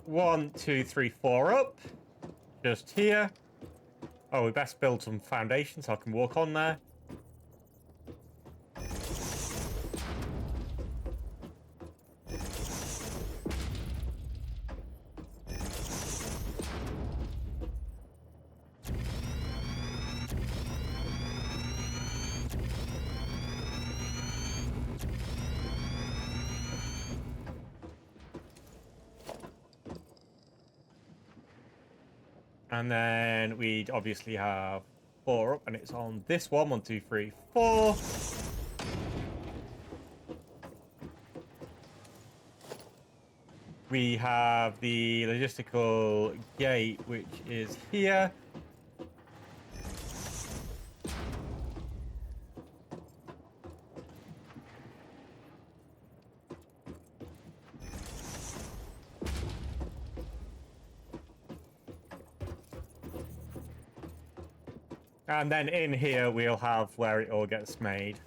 Speaker 1: One, two, three, 4 up. Just here. Oh, we best build some foundations so I can walk on there. And then we'd obviously have 4 up, and it's on this one. 1, 2, 3, 4. We have the logistical gate, which is here. And then in here, we'll have where it all gets made.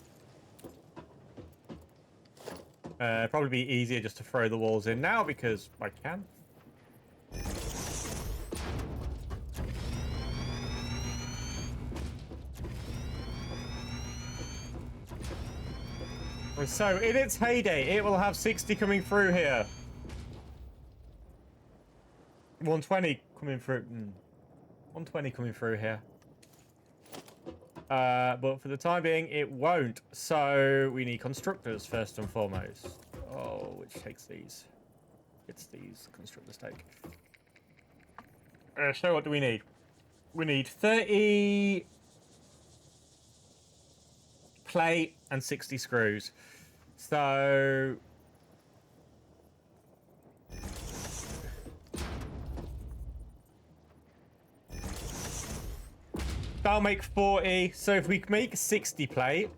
Speaker 1: Probably be easier just to throw the walls in now because I can. So, in its heyday, it will have 60 coming through here. 120 coming through. 120 coming through here. But for the time being, it won't. So, we need constructors first and foremost. Oh, which takes these. It's these constructors take. So, what do we need? We need 30 plate and 60 screws. So that'll make 40. So if we make 60 plate,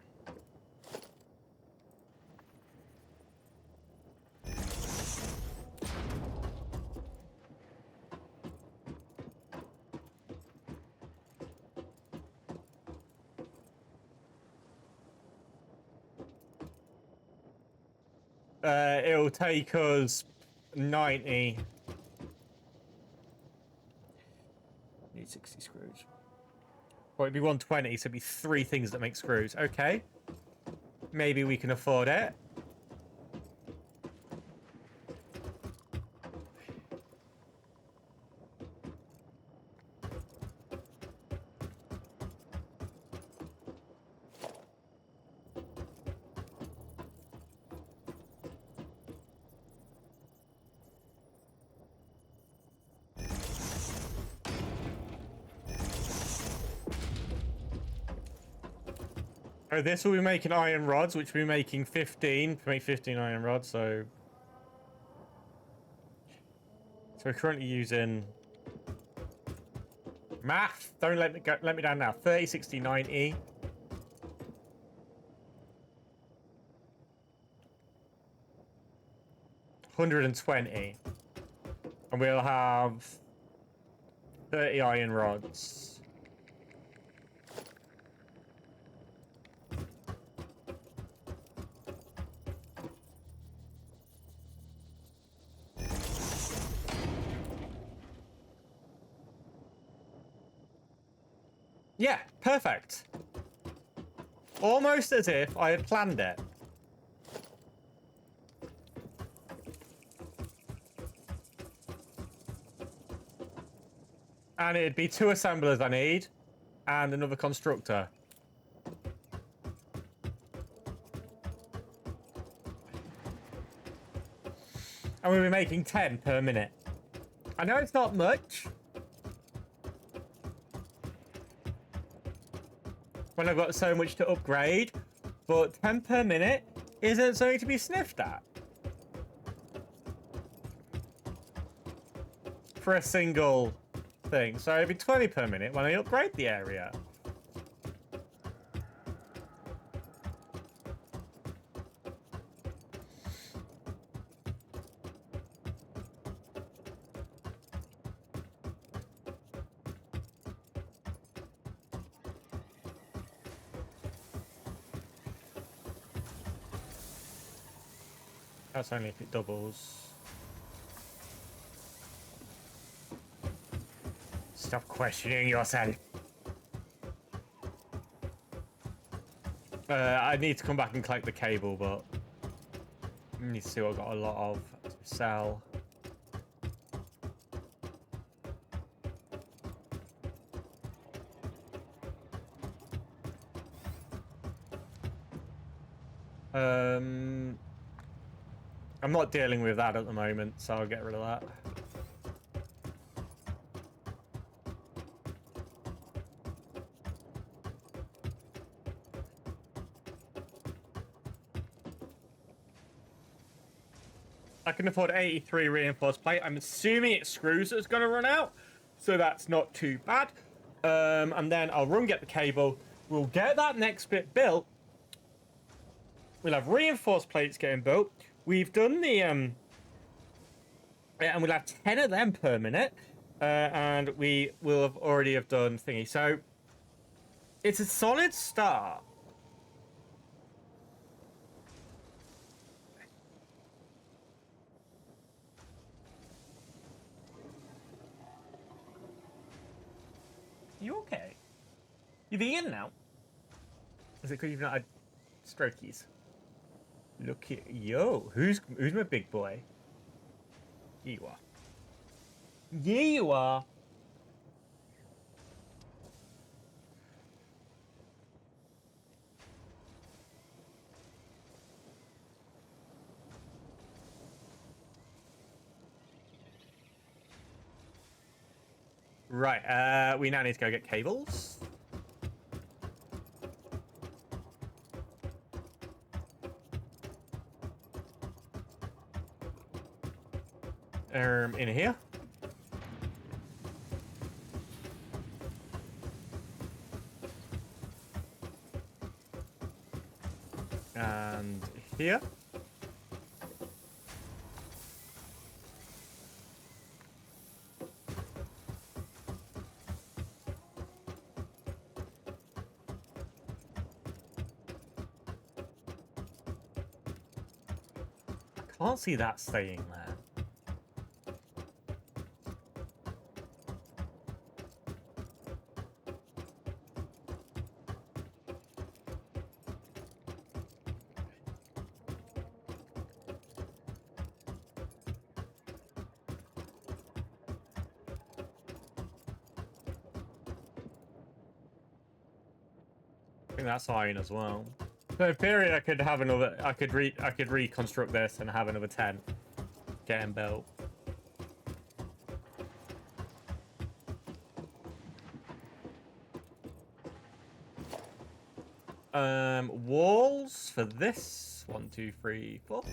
Speaker 1: it'll take us 90. Need 60 screws. Well, it'd be 120, so it'd be 3 things that make screws. Okay. Maybe we can afford it. Oh, this will be making iron rods, which will be making 15. To make 15 iron rods, so we're currently using math. Don't let me down now. 30, 60, 90. $120. And we'll have 30 iron rods. Yeah, perfect. Almost as if I had planned it. And it'd be 2 assemblers I need, and another constructor. And we'll be making 10 per minute. I know it's not much. When I've got so much to upgrade, but 10 per minute isn't something to be sniffed at. For a single thing. So it'd be 20 per minute when I upgrade the area. That's only if it doubles. Stop questioning yourself. I need to come back and collect the cable, but I need to see what I've got a lot of to sell. I'm not dealing with that at the moment, so I'll get rid of that. I can afford 83 reinforced plate. I'm assuming it's screws that's going to run out, so that's not too bad. And then I'll get the cable. We'll get that next bit built. We'll have reinforced plates getting built. We've done the and we'll have 10 of them per minute, and we will have already have done thingy. So it's a solid start. You okay? You vegan now? Is it because you've not had strokies? Look at yo. Who's my big boy? You are. Yeah, you are. Right. We now need to go get cables. In here. And here. I can't see that staying there. I think that's iron as well. So in theory, I could have another. I could reconstruct this and have another 10 getting built. Walls for this. 1, 2, 3, 4.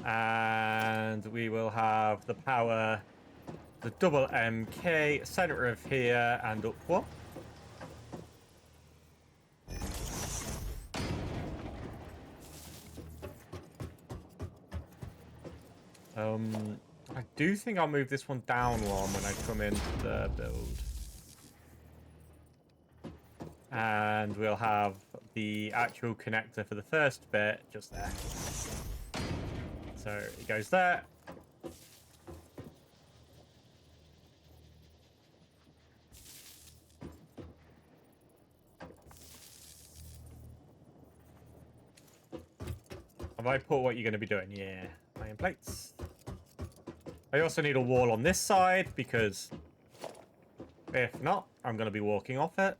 Speaker 1: And we will have the power, the double MK, center of here and up one. I do think I'll move this one down one when I come into the build. And we'll have the actual connector for the first bit just there. So it goes there. Have I put what you're going to be doing? Yeah. Iron plates. I also need a wall on this side because if not, I'm going to be walking off it.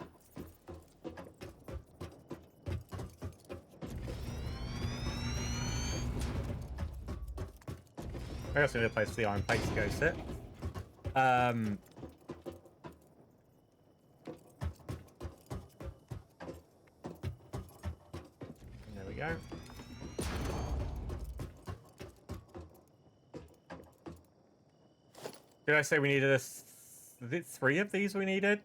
Speaker 1: I also need a place for the iron plates to go sit. There we go. Did I say we needed is it 3 of these we needed?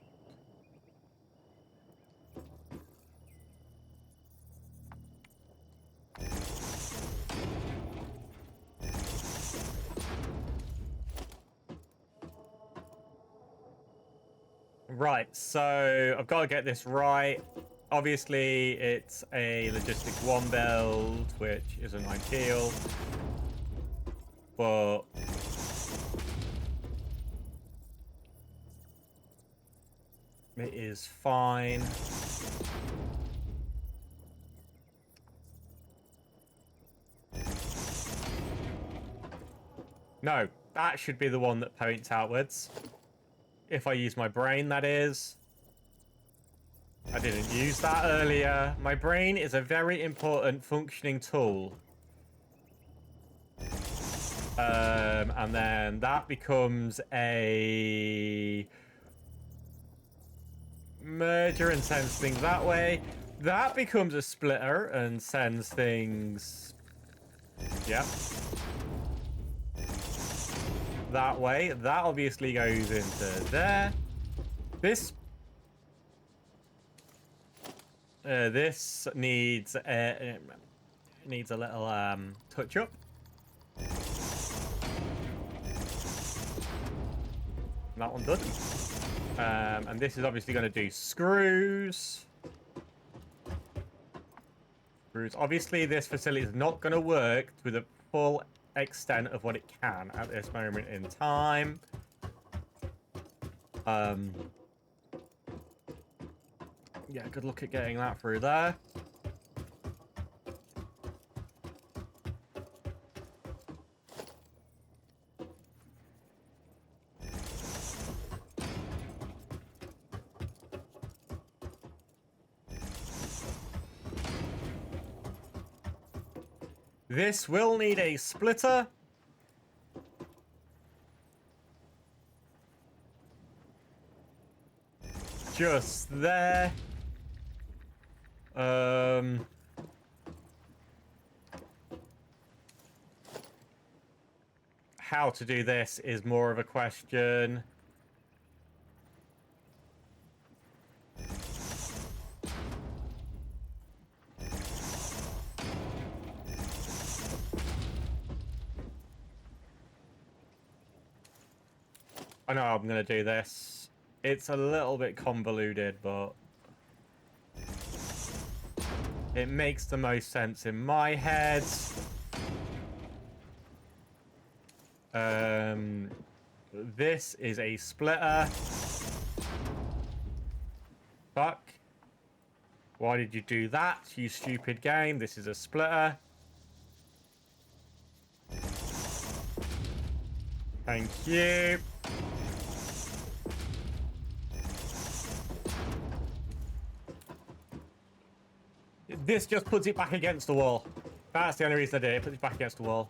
Speaker 1: Right, so I've got to get this right. Obviously, it's a logistic 1 build, which isn't ideal. But it is fine. No, that should be the one that points outwards. If I use my brain, that is. I didn't use that earlier. My brain is a very important functioning tool. And then that becomes a merger and sends things that way. That becomes a splitter and sends things... Yep. That way. That obviously goes into there. This needs a little touch up. That one doesn't. And this is obviously going to do screws. Obviously, this facility is not going to work to the full extent of what it can at this moment in time. Yeah, good luck at getting that through there. This will need a splitter. Just there. How to do this is more of a question. I know I'm gonna do this. It's a little bit convoluted, but it makes the most sense in my head. This is a splitter. Fuck. Why did you do that, you stupid game? This is a splitter. Thank you. This just puts it back against the wall. That's the only reason I did it. It puts it back against the wall.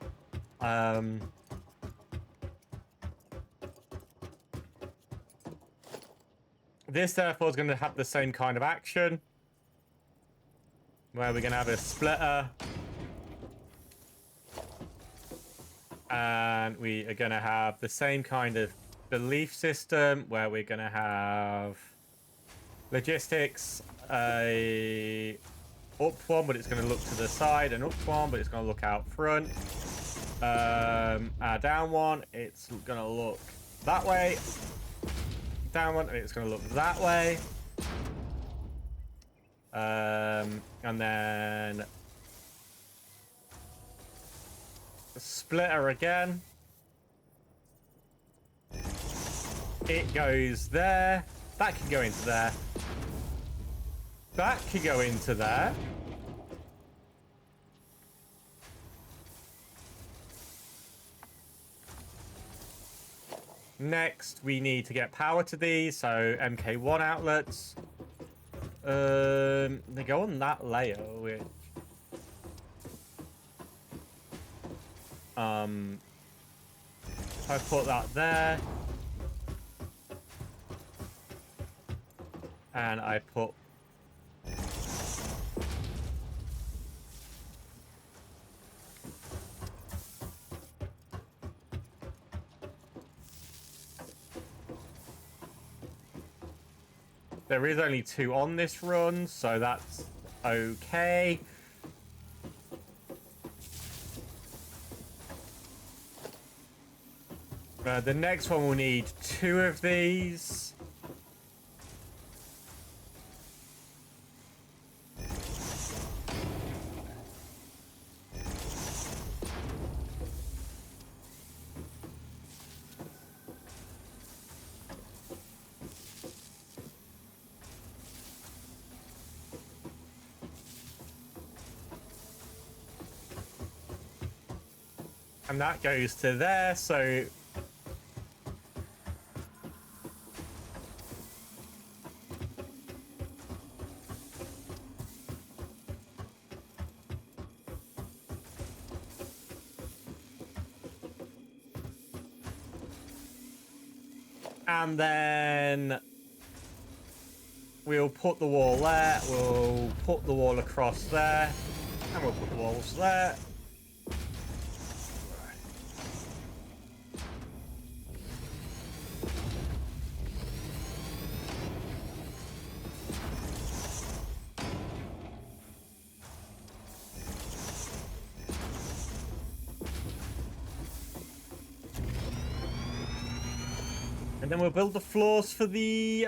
Speaker 1: This, therefore, is going to have the same kind of action. Where we're going to have a splitter. And we are going to have the same kind of belief system. Where we're going to have logistics. A up one, but it's going to look to the side. An up one, but it's going to look out front. Our down one, it's going to look that way. Down one, and it's going to look that way. And then the splitter again. It goes there. That can go into there. That could go into there. Next, we need to get power to these, so MK1 outlets. They go on that layer, which... I put that there. And I put... There is only 2 on this run, so that's okay. The next one will need 2 of these. And that goes to there, so... And then... We'll put the wall there, we'll put the wall across there, and we'll put the walls there. And then we'll build the floors for the,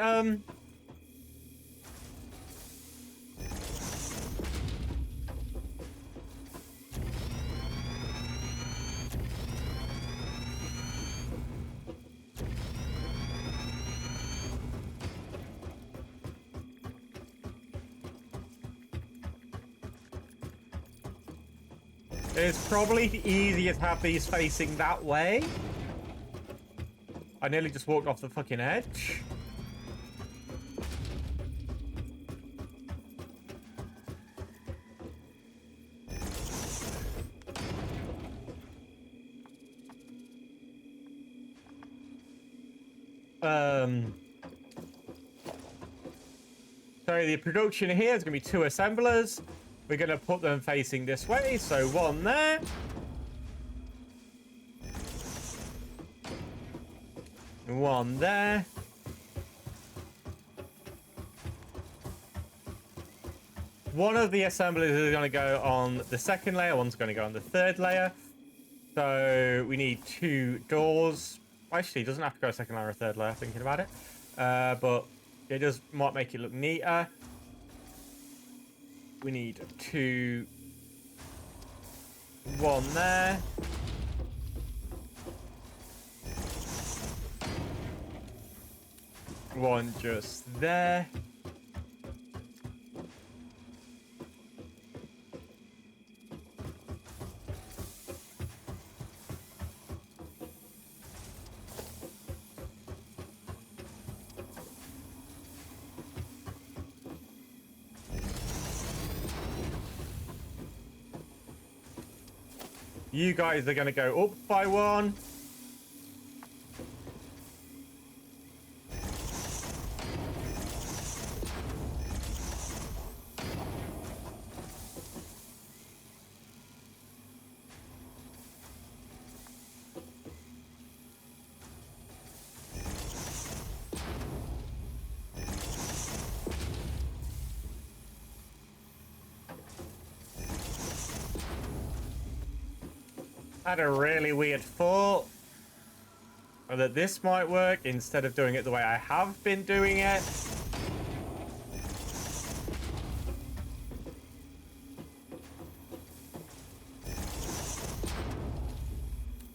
Speaker 1: It's probably easier to have these facing that way. I nearly just walked off the fucking edge. So the production here is going to be 2 assemblers. We're going to put them facing this way. So 1 there. One there. One of the assemblers is going to go on the 2nd layer. One's going to go on the 3rd layer. So we need 2 doors. Actually, it doesn't have to go 2nd layer or 3rd layer, thinking about it. But it just might make it look neater. We need 2. 1 there. One just there. You guys are going to go up by 1. I had a really weird thought that this might work instead of doing it the way I have been doing it.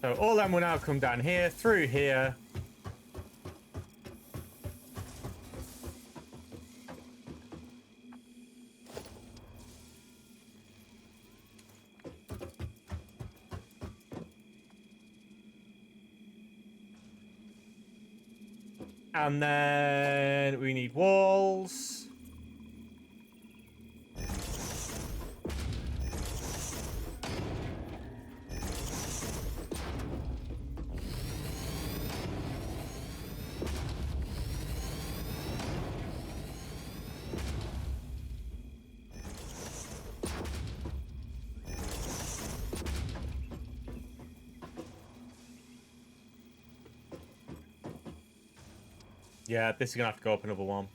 Speaker 1: So all them will now come down here, through here. And then we need walls. Yeah, this is gonna have to go up another one.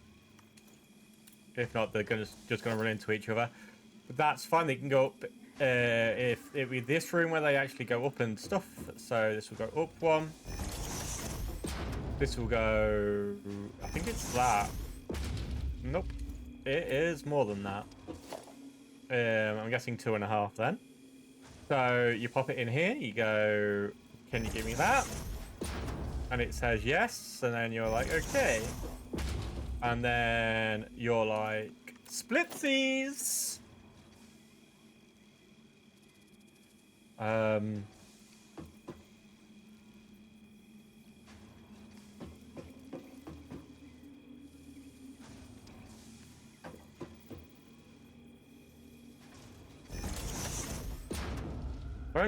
Speaker 1: If not, they're just gonna run into each other. But that's fine. They can go up. If it be this room where they actually go up and stuff. So this will go up 1. This will go. I think it's that. Nope. It is more than that. I'm guessing 2.5 then. So you pop it in here. You go. Can you give me that? And it says yes, and then you're like, okay. And then you're like, splitsies! Won't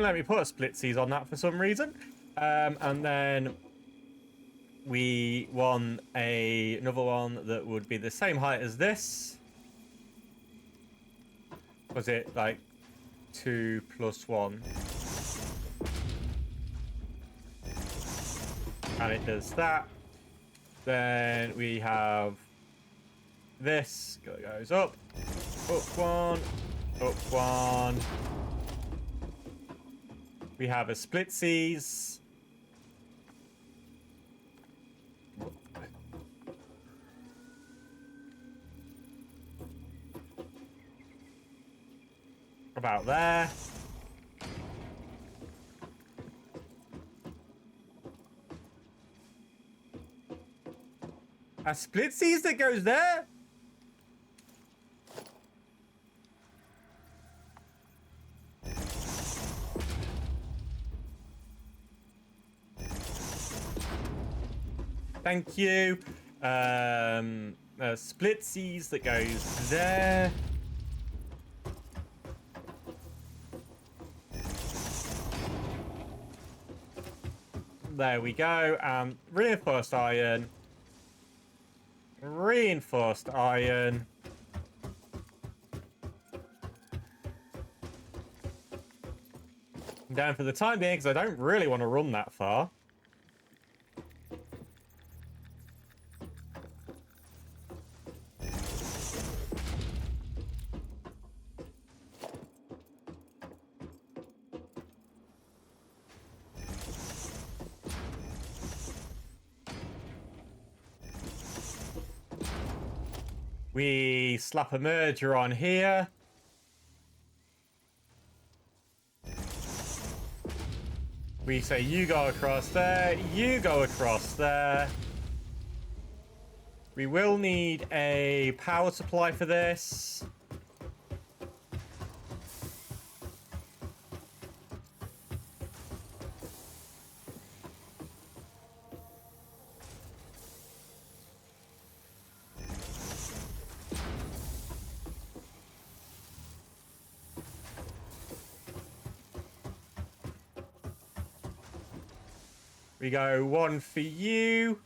Speaker 1: let me put a splitsies on that for some reason. And then we want another one that would be the same height as this. Was it like 2 + 1? And it does that. Then we have this goes up 1, up 1. We have a splitsies. About there. A splitsies that goes there? Thank you. A splitsies that goes there. There we go. Reinforced iron. Reinforced iron. Down for the time being, because I don't really want to run that far. We slap a merger on here. We say you go across there, you go across there. We will need a power supply for this. We go one for you.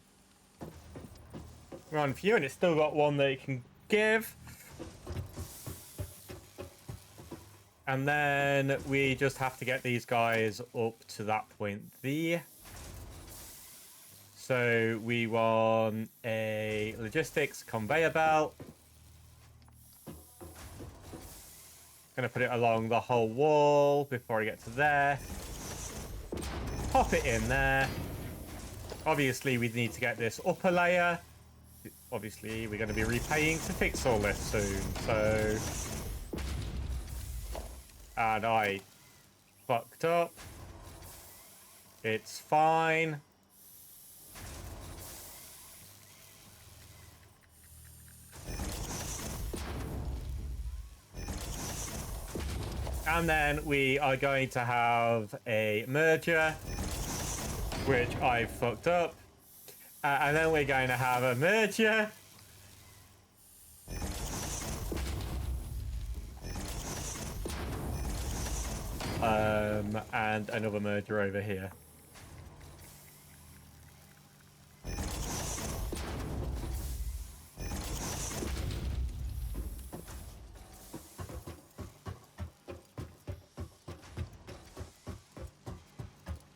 Speaker 1: One for you, and it's still got one that it can give. And then we just have to get these guys up to that point there. So we want a logistics conveyor belt. Gonna put it along the whole wall before I get to there. Pop it in there. Obviously, we need to get this upper layer. Obviously, we're going to be repaying to fix all this soon, so... And I fucked up. It's fine. And then we are going to have a merger, which I fucked up. And then we're going to have a merger. And another merger over here.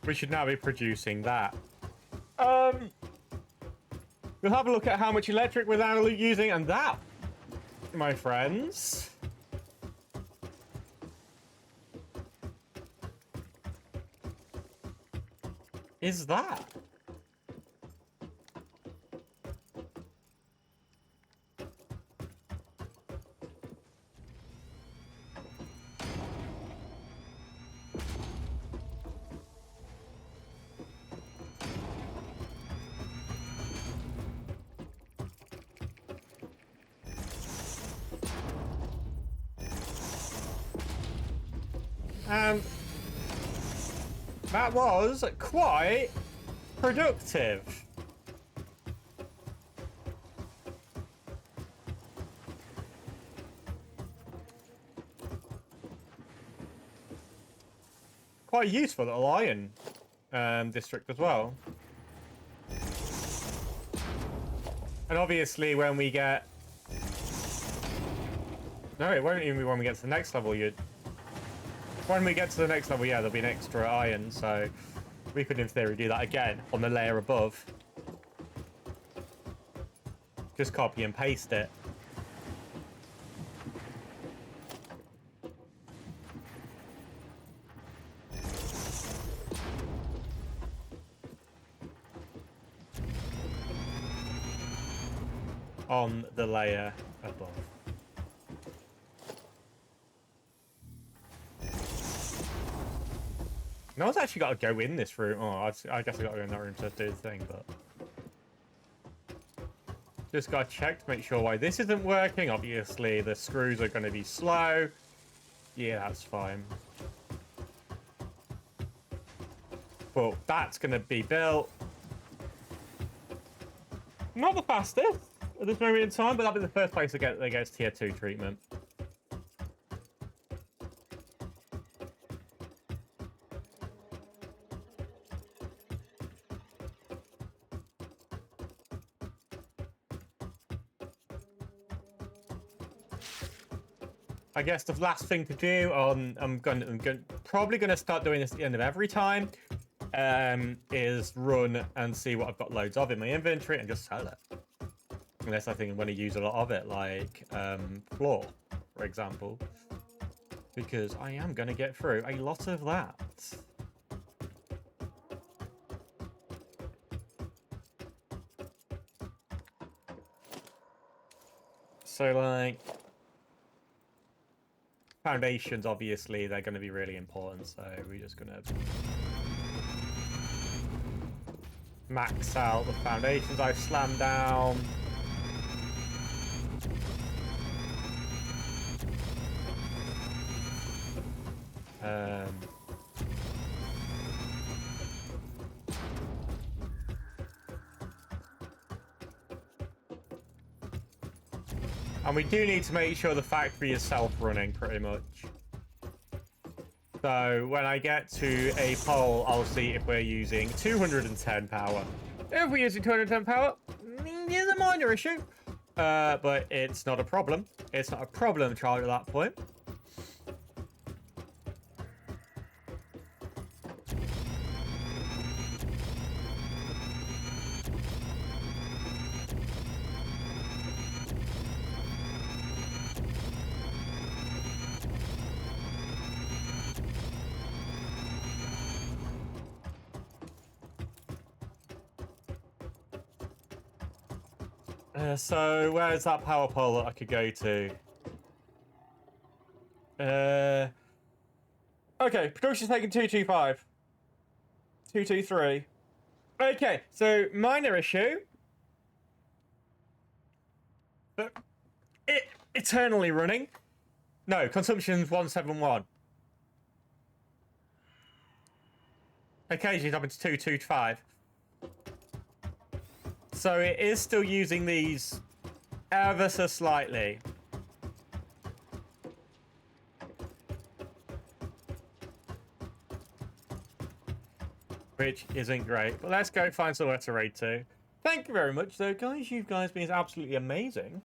Speaker 1: We should now be producing that. We'll have a look at how much electric we're now using, and that, my friends, is that. And that was quite productive. Quite a useful little iron district as well. And obviously when we get... No, it won't even be when we get to the next level. When we get to the next level, yeah, there'll be an extra iron, so we could, in theory, do that again on the layer above. Just copy and paste it. On the layer above. No one's actually got to go in this room. Oh, I guess I got to go in that room to do the thing, but... Just got to check to make sure why this isn't working. Obviously, the screws are going to be slow. Yeah, that's fine. But that's going to be built. Not the fastest at this moment in time, but that'll be the first place that gets tier 2 treatment. I guess the last thing to do on probably gonna start doing this at the end of every time, is run and see what I've got loads of in my inventory and just sell it. Unless I think I'm gonna use a lot of it, like floor, for example, because I am gonna get through a lot of that. So like foundations, obviously they're going to be really important, so we're just going to max out the foundations I've slammed down. And we do need to make sure the factory is self-running, pretty much. So when I get to a pole, I'll see if we're using 210 power. If we're using 210 power, it's a minor issue. But it's not a problem. It's not a problem child at that point. So where's that power pole that I could go to? Okay, production's taking 225. 223. Okay, so minor issue. But eternally running. No, consumption's 171. Occasionally up into 225. So it is still using these ever so slightly. Which isn't great. But let's go find somewhere to raid to. Thank you very much, though, guys. You guys been absolutely amazing.